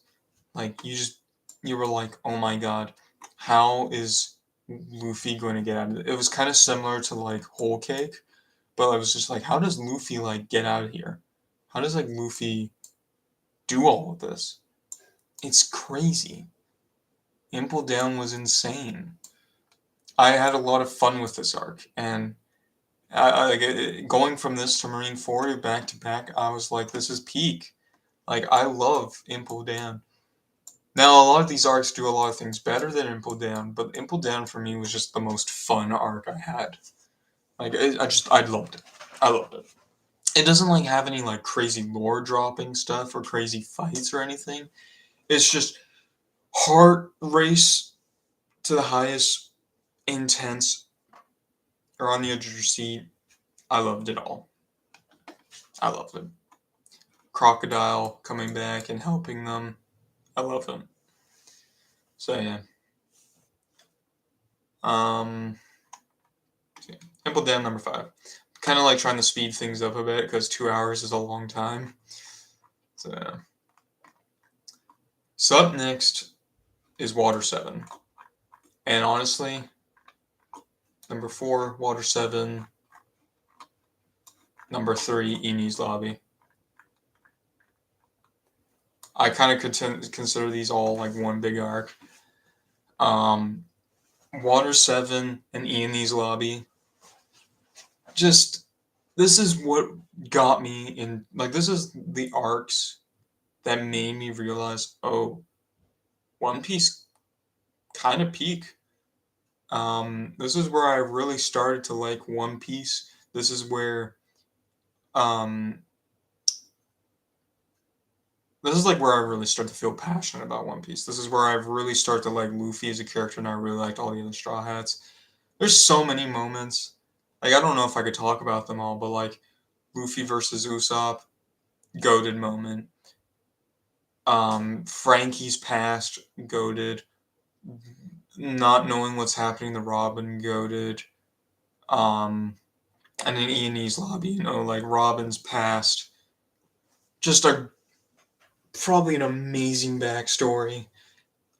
Speaker 1: Like you were like, "Oh my god, how is Luffy going to get out of it?" It was kind of similar to like Whole Cake, but I was just like, "How does Luffy like get out of here? How does like Luffy do all of this?" It's crazy. Impel Down was insane. I had a lot of fun with this arc, and going from this to Marineford back to back, I was like, "This is peak." Like I love Impel Down. Now, a lot of these arcs do a lot of things better than Impel Down, but Impel Down for me was just the most fun arc I had. Like, I loved it. I loved it. It doesn't like have any like crazy lore dropping stuff or crazy fights or anything. It's just heart race to the highest, intense, or on the edge of your seat. I loved it all. I loved it. Crocodile coming back and helping them. I love him. So yeah. Um, Impel Down number 5. Kind of like trying to speed things up a bit because 2 hours is a long time. So, yeah. So up next is Water 7. And honestly, number 4, Water 7. Number 3, Enies Lobby. I kind of consider these all like one big arc. Water 7 and Ian's Lobby. Just, this is what got me in, like, this is the arcs that made me realize, oh, One Piece kind of peak. This is where I really started to like One Piece. This is where, um, this is like where I really start to feel passionate about One Piece. This is where I really start to like Luffy as a character, and I really liked all the other Straw Hats. There's so many moments. Like, I don't know if I could talk about them all, but like Luffy versus Usopp, goated moment. Frankie's past, goated. Not knowing what's happening to Robin, goated. Um, and then Ian's Lobby, like Robin's past. Just probably an amazing backstory.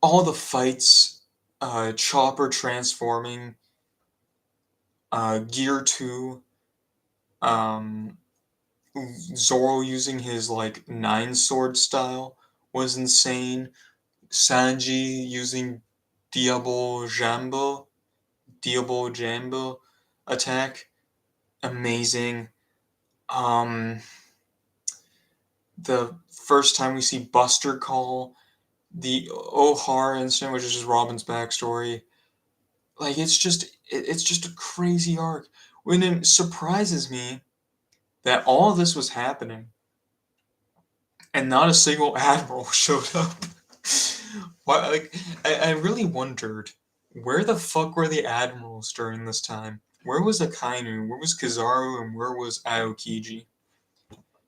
Speaker 1: All the fights, Chopper transforming, Gear 2, um, Zoro using his like 9 sword style was insane. Sanji using Diabo Jambo attack, amazing. Um, the first time we see Buster Call, the O'Hara incident, which is just Robin's backstory, like it's just a crazy arc. When it surprises me that all of this was happening and not a single admiral showed up. Why, like, I really wondered, where the fuck were the admirals during this time? Where was Akainu? Where was Kizaru? And where was Aokiji?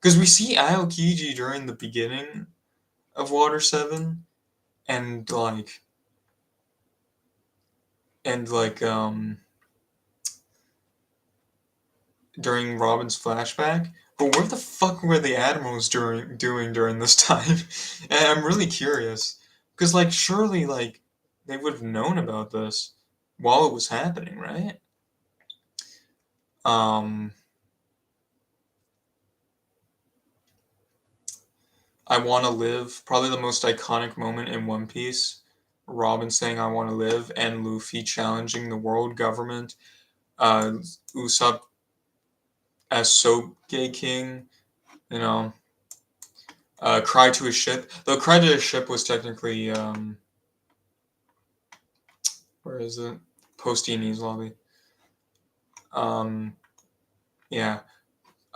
Speaker 1: Because we see Aokiji during the beginning of Water 7, and during Robin's flashback. But where the fuck were the admirals doing during this time? And I'm really curious, because like surely like they would have known about this while it was happening, right? Um, I want to live. Probably the most iconic moment in One Piece. Robin saying "I want to live" and Luffy challenging the world government. Usopp as Soge King. You know, cry to his ship. Though cry to his ship was technically where is it? Post Ian's Lobby. Um, yeah.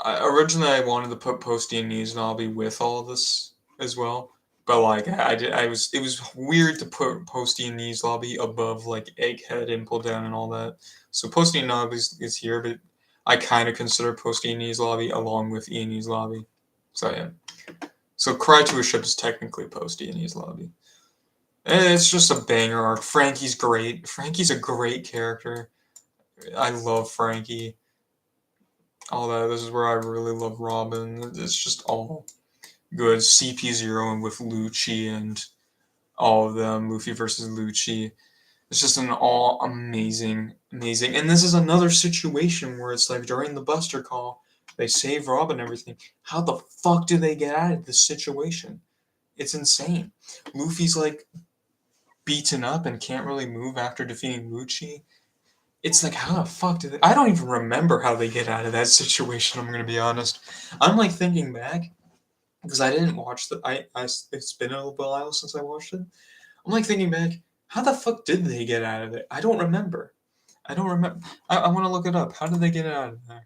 Speaker 1: Originally, I wanted to put Post Ian's Lobby with all of this as well, but like I did, I was it was weird to put Post Ian's Lobby above like Egghead, Impel Down, and all that. So Post Ian's Lobby is here, but I kind of consider Post Ian's Lobby along with Ian's Lobby. So yeah. So Cry to a Ship is technically Post Ian's Lobby. And it's just a banger arc. Frankie's great. Frankie's a great character. I love Frankie. All that. This is where I really love Robin. It's just all good. CP0 and with Lucci and all of them. Luffy versus Lucci. It's just an all amazing. And this is another situation where it's like during the Buster Call, they save Robin and everything. How the fuck do they get out of this situation? It's insane. Luffy's like beaten up and can't really move after defeating Lucci. It's like, how the fuck did they? I don't even remember how they get out of that situation. I'm gonna be honest. I'm like thinking back because I didn't watch it's been a while since I watched it. I'm like thinking back, how the fuck did they get out of it? I don't remember. I don't remember. I want to look it up. How did they get out of there?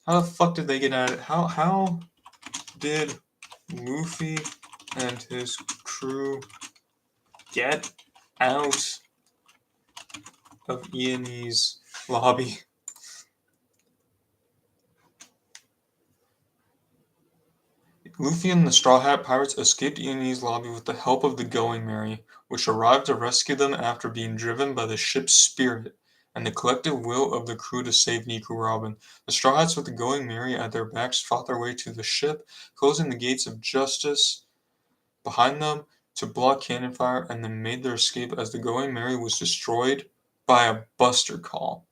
Speaker 1: How the fuck did they get out of it? How did Luffy and his crew get out of Ian's lobby? Luffy and the Straw Hat Pirates escaped Ian's lobby with the help of the Going Merry, which arrived to rescue them after being driven by the ship's spirit and the collective will of the crew to save Nico Robin. The Straw Hats with the Going Merry at their backs fought their way to the ship, closing the gates of justice behind them to block cannon fire, and then made their escape as the Going Merry was destroyed by a Buster Call.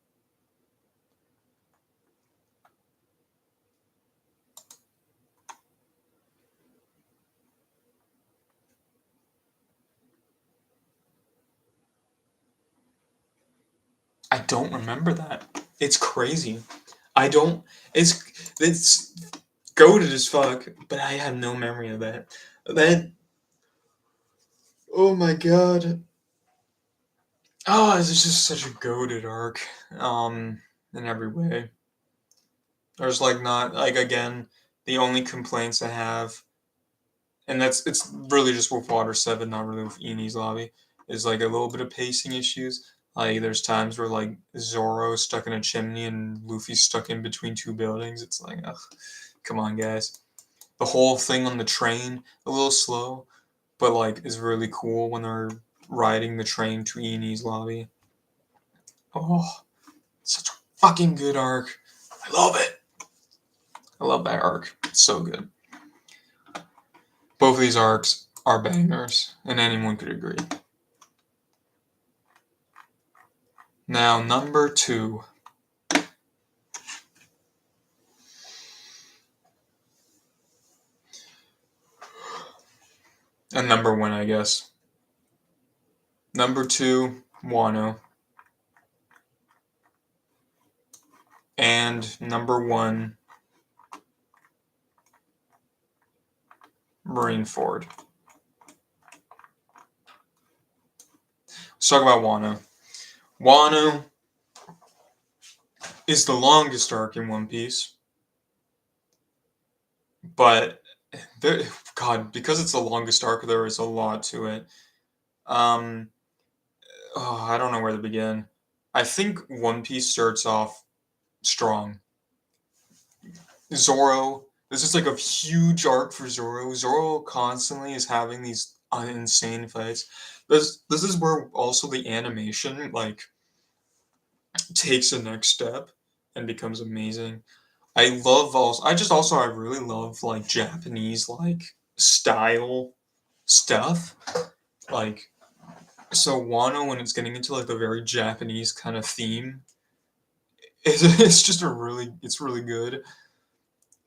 Speaker 1: I don't remember that. It's crazy. I don't. It's goated as fuck, but I have no memory of that. That. Oh my god. Oh, it's just such a goated arc. In every way. There's like not like again the only complaints I have, and it's really just with Water Seven, not really with Enies Lobby, is like a little bit of pacing issues. Like there's times where like Zoro's stuck in a chimney and Luffy's stuck in between two buildings. It's like, ugh, come on, guys. The whole thing on the train a little slow, but like is really cool when they're riding the train to Enies Lobby. Oh, such a fucking good arc. I love it. I love that arc. It's so good. Both of these arcs are bangers, and anyone could agree. Now, number 2. And number 1, I guess. Number 2, Wano. And number 1, Marineford. Let's talk about Wano. Wano is the longest arc in One Piece. But, God, because it's the longest arc, there is a lot to it. I don't know where to begin. I think One Piece starts off strong. Zoro, this is like a huge arc for Zoro. Zoro constantly is having these insane fights. This is where also the animation like takes a next step and becomes amazing. I really love like Japanese like style stuff. Like so Wano when it's getting into like the very Japanese kind of theme, it's really good.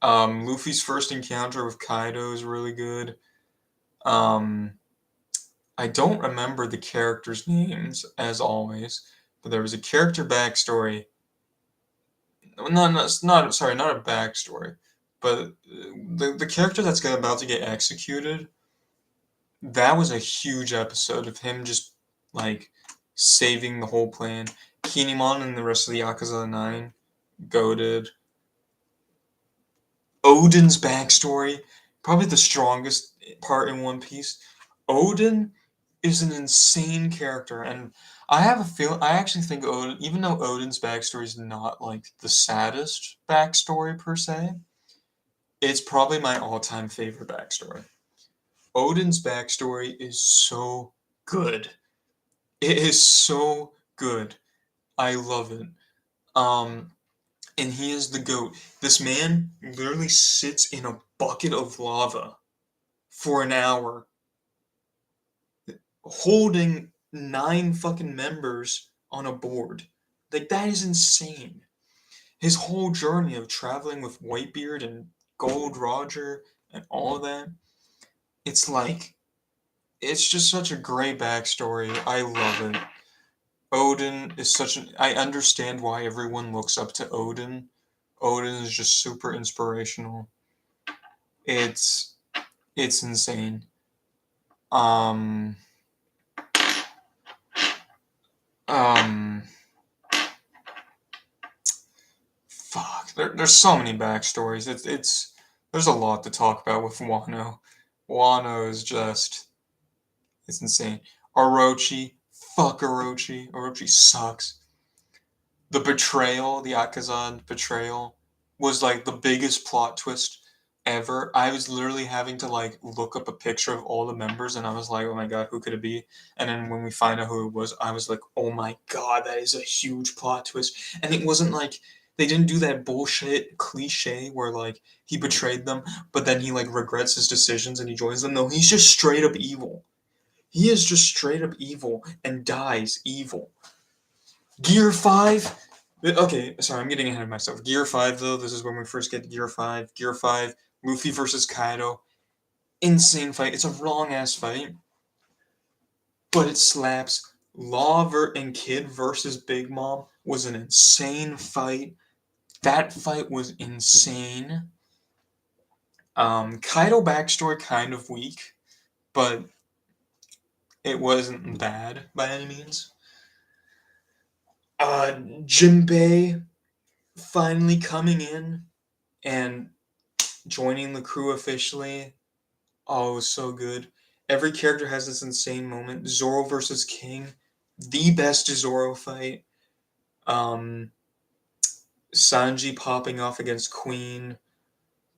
Speaker 1: Luffy's first encounter with Kaido is really good. Um, I don't remember the characters' names as always, but there was a character backstory. Sorry, not a backstory, but the character that's about to get executed. That was a huge episode of him just like saving the whole plan. Kinemon and the rest of the Yakuza 9 goaded. Odin's backstory, probably the strongest part in One Piece. Odin is an insane character, and I have a feel. I actually think Odin, even though Odin's backstory is not like the saddest backstory per se, it's probably my all-time favorite backstory. Odin's backstory is so good. It is so good. I love it. Um, and he is the goat. This man literally sits in a bucket of lava for an hour, holding 9 fucking members on a board. Like, that is insane. His whole journey of traveling with Whitebeard and Gold Roger and all of that, it's like, it's just such a great backstory. I love it. Odin is such an. I understand why everyone looks up to Odin. Odin is just super inspirational. It's it's insane. Um um fuck. There's so many backstories. It's there's a lot to talk about with Wano. Wano is just it's insane. Orochi, fuck Orochi. Orochi sucks. The betrayal, the Akazan betrayal, was like the biggest plot twist ever. I was literally having to like look up a picture of all the members, and I was like, "Oh my god, who could it be?" And then when we find out who it was, I was like, "Oh my god, that is a huge plot twist." And it wasn't like they didn't do that bullshit cliche where like he betrayed them, but then he like regrets his decisions and he joins them. No, he's just straight up evil. He is just straight up evil and dies evil. Gear 5. Okay, sorry, I'm getting ahead of myself. Gear 5, though, this is when we first get to Gear 5. Gear 5, Luffy versus Kaido. Insane fight. It's a wrong ass fight, but it slaps And Kid versus Big Mom was an insane fight. That fight was insane. Kaido backstory kind of weak, but it wasn't bad by any means. Jinbei finally coming in and joining the crew officially. Oh, it was so good. Every character has this insane moment. Zoro versus King, the best Zoro fight. Um, Sanji popping off against Queen.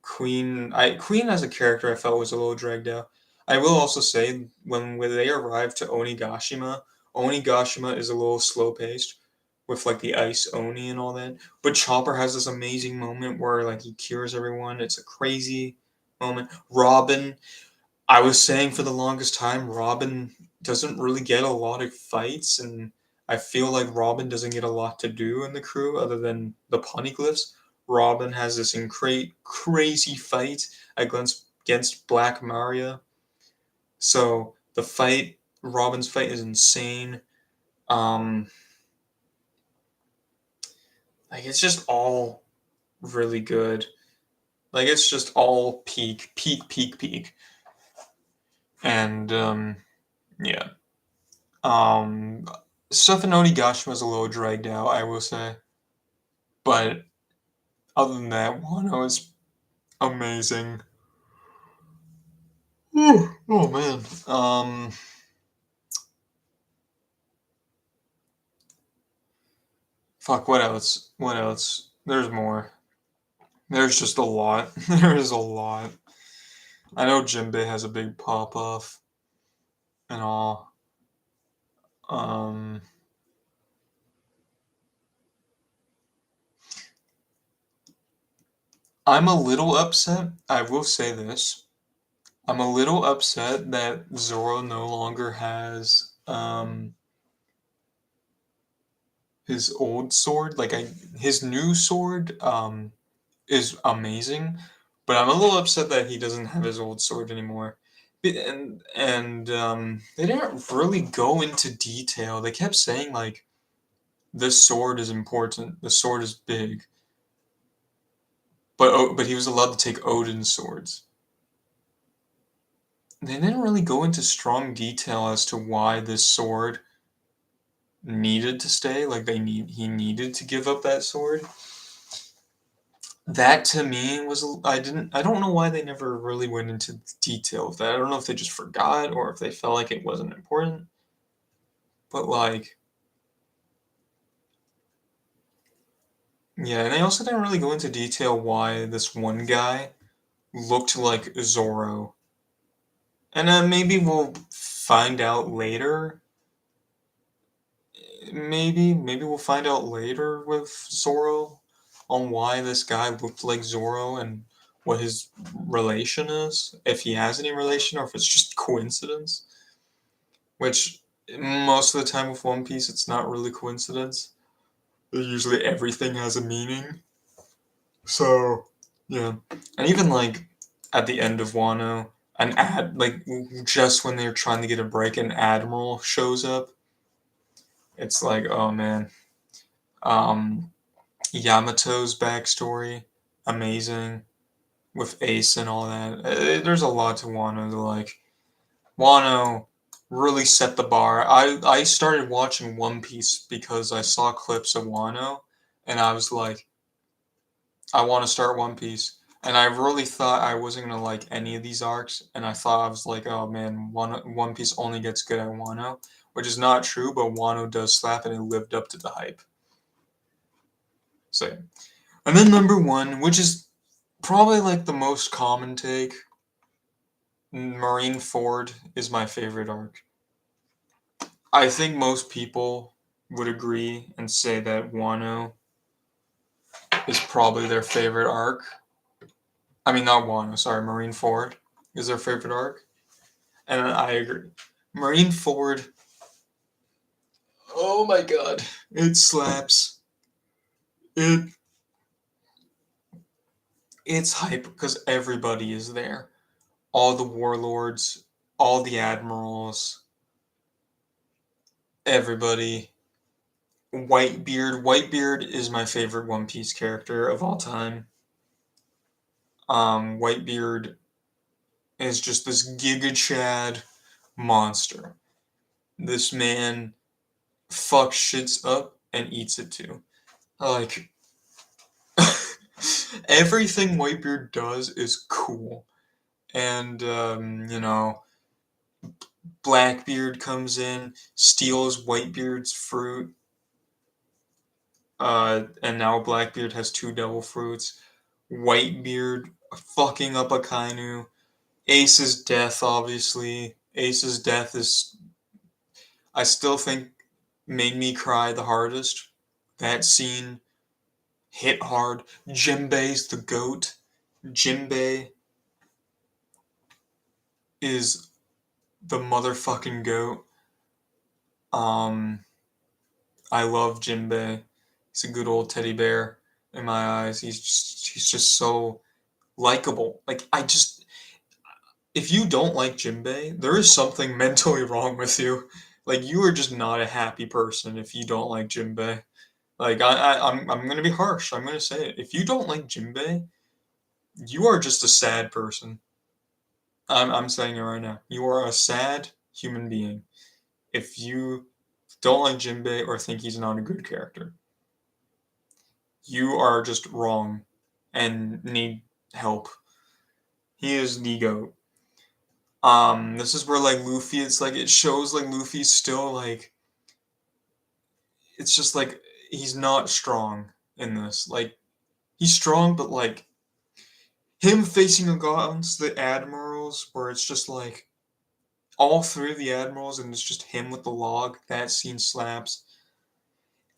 Speaker 1: Queen as a character I felt was a little dragged out. I will also say when they arrive to Onigashima, Onigashima is a little slow paced with like the ice Oni and all that. But Chopper has this amazing moment where like he cures everyone. It's a crazy moment. Robin, I was saying for the longest time, Robin doesn't really get a lot of fights, and I feel like Robin doesn't get a lot to do in the crew other than the Poneglyphs. Robin has this crazy fight against Black Maria. So the fight, Robin's fight is insane. Um, like it's just all really good. Like it's just all peak. And yeah. Um, Stuff in Onigashima was a little dragged out, I will say. But other than that, Wano is amazing. Oh man. Fuck. What else? What else? There's more. There's just a lot. There is a lot. I know Jinbei has a big pop off and all. Um, I'm a little upset. I will say this. I'm a little upset that Zoro no longer has his old sword. His new sword is amazing, but I'm a little upset that he doesn't have his old sword anymore. And they didn't really go into detail. They kept saying like this sword is important, the sword is big, but he was allowed to take Odin's swords. They didn't really go into strong detail as to why this sword needed to stay. He needed to give up that sword. That to me was I don't know why they never really went into detail of that. I don't know if they just forgot or if they felt like it wasn't important. But like yeah, and they also didn't really go into detail why this one guy looked like Zoro. And maybe we'll find out later. Maybe we'll find out later with Zoro on why this guy looked like Zoro and what his relation is, if he has any relation or if it's just coincidence. Which most of the time with One Piece, it's not really coincidence. Usually everything has a meaning. So yeah, and even like at the end of Wano, just when they're trying to get a break, an admiral shows up. It's like, oh man, um, Yamato's backstory, amazing with Ace and all that. There's a lot to Wano to like. Wano really set the bar. I started watching One Piece because I saw clips of Wano, and I was like, I want to start One Piece. And I really thought I wasn't gonna like any of these arcs, and I thought I was like, oh man, One Piece only gets good at Wano, which is not true, but Wano does slap, and it lived up to the hype. So, yeah. And then number one, which is probably like the most common take, Marineford is my favorite arc. I think most people would agree and say that Wano is probably their favorite arc. I mean, not Wano, sorry, Marineford is their favorite arc. And I agree. Marineford, oh my god, it slaps. It it's hype because everybody is there. All the warlords, all the admirals, everybody. Whitebeard. Whitebeard is my favorite One Piece character of all time. Whitebeard is just this Giga Chad monster. This man fucks shits up and eats it too. Like, everything Whitebeard does is cool. And, Blackbeard comes in, steals Whitebeard's fruit, and now Blackbeard has two devil fruits. Whitebeard fucking up Akainu. Ace's death, obviously. Ace's death is, I still think, made me cry the hardest. That scene hit hard. Jinbei's the GOAT. Jinbei is the motherfucking GOAT. I love Jinbei. He's a good old teddy bear in my eyes. He's just so likable. Like, if you don't like Jinbei, there is something mentally wrong with you. Like, you are just not a happy person if you don't like Jinbei. Like, I'm gonna be harsh. I'm gonna say it. If you don't like Jinbei, you are just a sad person. I'm saying it right now. You are a sad human being if you don't like Jinbei or think he's not a good character. You are just wrong and need help. He is the GOAT. This is where like Luffy, it's like it shows like Luffy's still like, it's just like he's not strong in this. Like, he's strong, but like him facing against the admirals, where it's just like all three of the admirals and it's just him with the log. That scene slaps.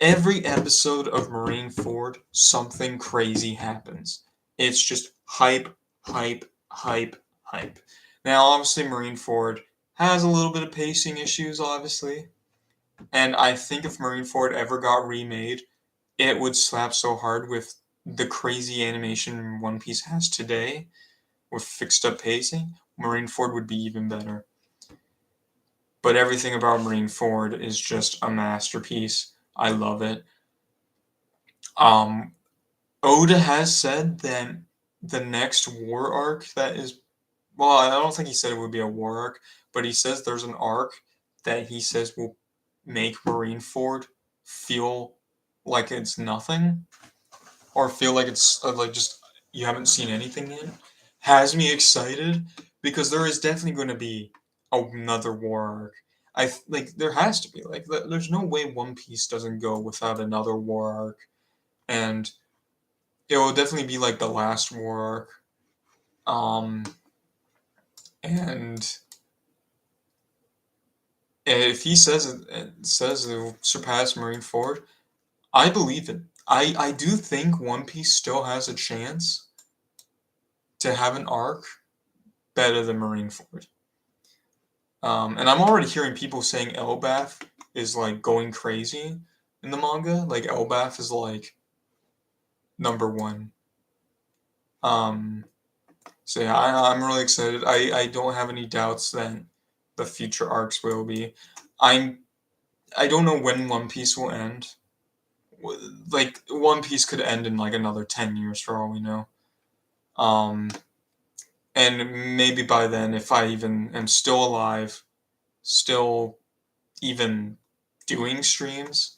Speaker 1: Every episode of Marineford, something crazy happens. It's just hype, hype, hype, hype. Now, obviously, Marineford has a little bit of pacing issues, obviously. And I think if Marineford ever got remade, it would slap so hard with the crazy animation One Piece has today, with fixed up pacing. Marineford would be even better. But everything about Marineford is just a masterpiece. I love it. Oda has said that the next war arc that is, well, I don't think he said it would be a war arc, but he says there's an arc that he says will make Marineford feel like it's nothing, or feel like it's like just you haven't seen anything yet. Has me excited because there is definitely going to be another war arc. Like there has to be, like there's no way One Piece doesn't go without another war arc, and it will definitely be like the last war arc. Um, and if he says it will surpass Marineford, I believe it. I do think One Piece still has a chance to have an arc better than Marineford. And I'm already hearing people saying Elbaf is like going crazy in the manga. Like Elbaf is like number one. So yeah, I'm really excited. I don't have any doubts that the future arcs will be. I don't know when One Piece will end. Like One Piece could end in like another 10 years for all we know. Um, and maybe by then, if I even am still alive, still even doing streams.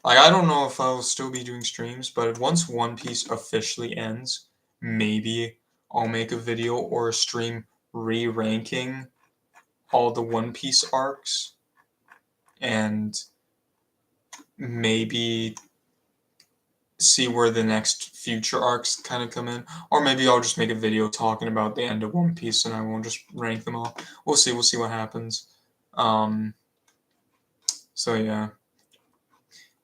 Speaker 1: Like, I don't know if I'll still be doing streams, but once One Piece officially ends, maybe I'll make a video or a stream re-ranking all the One Piece arcs, and maybe see where the next future arcs kind of come in. Or maybe I'll just make a video talking about the end of One Piece and I won't just rank them all. We'll see what happens. So yeah.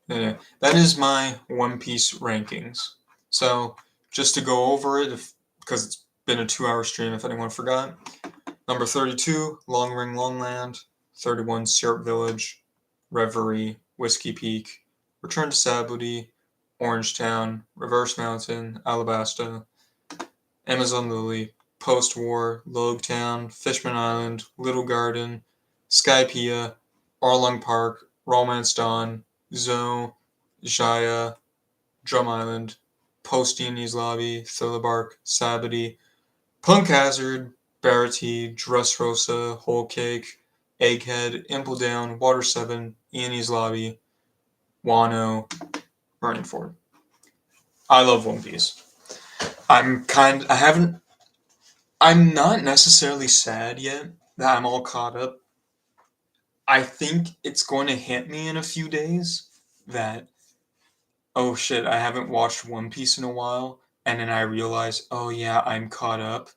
Speaker 1: Yeah, that is my One Piece rankings. So, just to go over it, because it's been a 2-hour stream, if anyone forgot. Number 32, Long Ring Longland. 31, Syrup Village. Reverie, Whiskey Peak. Return to Sabaody, Orangetown, Reverse Mountain, Alabasta, Amazon Lily, Post-War, Logtown, Fishman Island, Little Garden, Skypiea, Arlong Park, Romance Dawn, Zoe, Jaya, Drum Island, Post Enies Lobby, Thriller Sabbaty, Punk Hazard, Barity, Dressrosa, Whole Cake, Egghead, Impel Down, Water 7, Enies Lobby, Wano, Running Forward. I love One Piece. I'm not necessarily sad yet that I'm all caught up. I think it's going to hit me in a few days that, oh shit, I haven't watched One Piece in a while, and then I realize, oh yeah, I'm caught up.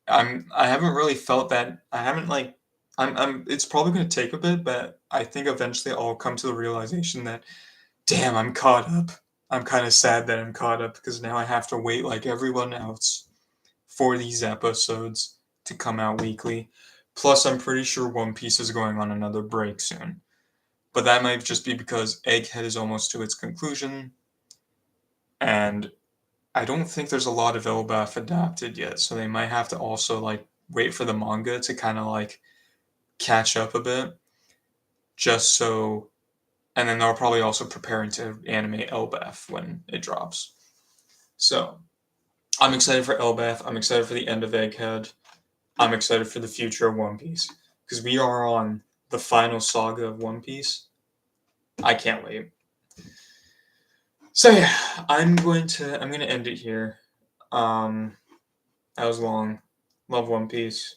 Speaker 1: I haven't really felt that. I haven't like it's probably going to take a bit, but I think eventually I'll come to the realization that damn, I'm caught up. I'm kind of sad that I'm caught up because now I have to wait like everyone else for these episodes to come out weekly. Plus, I'm pretty sure One Piece is going on another break soon. But that might just be because Egghead is almost to its conclusion, and I don't think there's a lot of Elbaf adapted yet, so they might have to also like wait for the manga to kind of like catch up a bit, just so. And then they're probably also preparing to animate Elbaf when it drops. So I'm excited for Elbaf. I'm excited for the end of Egghead. I'm excited for the future of One Piece because we are on the final saga of One Piece. I can't wait. So yeah, I'm gonna end it here. That was long. Love One Piece.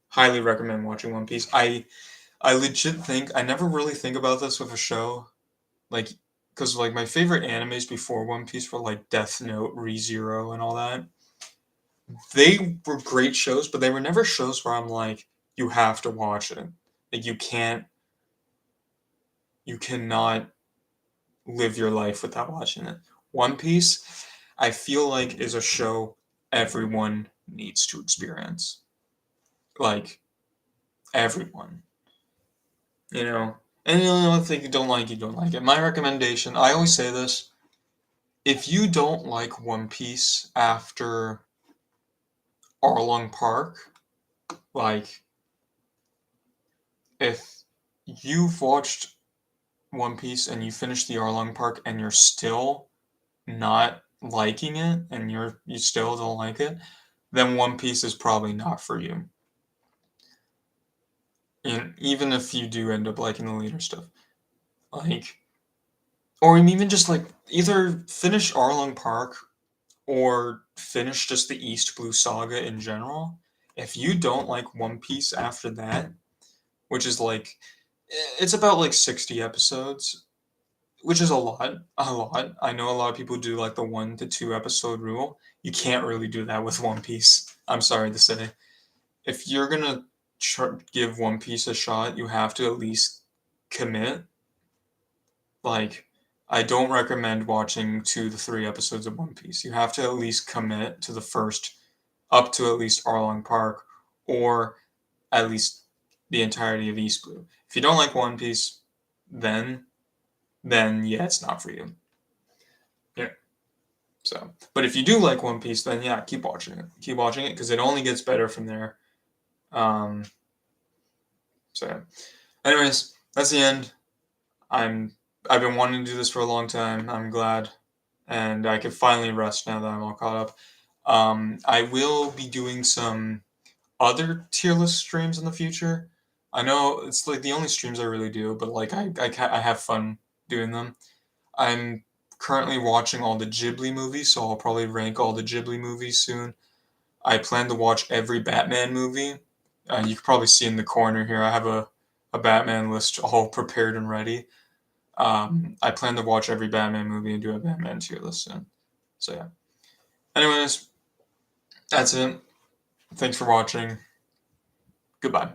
Speaker 1: Highly recommend watching One Piece. I legit think I never really think about this with a show, like because like my favorite animes before One Piece were like Death Note, ReZero, and all that. They were great shows, but they were never shows where I'm like, you have to watch it. Like you cannot live your life without watching it. One Piece, I feel like, is a show everyone needs to experience. Like everyone, you know. And the only thing you don't like it. My recommendation, I always say this: if you don't like One Piece after Arlong Park, like if you've watched One Piece and you finish the Arlong Park and you're still not liking it and you still don't like it, then One Piece is probably not for you. And even if you do end up liking the later stuff, like, or even just like either finish Arlong Park or finish just the East Blue Saga in general. If you don't like One Piece after that, which is like, it's about like 60 episodes, which is a lot, a lot. I know a lot of people do like the 1 to 2 episode rule. You can't really do that with One Piece. I'm sorry to say. If you're gonna give One Piece a shot, you have to at least commit. Like, I don't recommend watching 2 to 3 episodes of One Piece. You have to at least commit to the first, up to at least Arlong Park, or at least the entirety of East Blue. If you don't like One Piece, then yeah, it's not for you. Yeah. So, but if you do like One Piece, then yeah, keep watching it. Keep watching it because it only gets better from there. Um, so, yeah. Anyways, that's the end. I've been wanting to do this for a long time. I'm glad, and I can finally rest now that I'm all caught up. I will be doing some other tier list streams in the future. I know it's like the only streams I really do, but like I have fun doing them. I'm currently watching all the Ghibli movies, so I'll probably rank all the Ghibli movies soon. I plan to watch every Batman movie. You can probably see in the corner here, I have a Batman list all prepared and ready. I plan to watch every Batman movie and do a Batman tier list soon. So yeah. Anyways, that's it. Thanks for watching. Goodbye.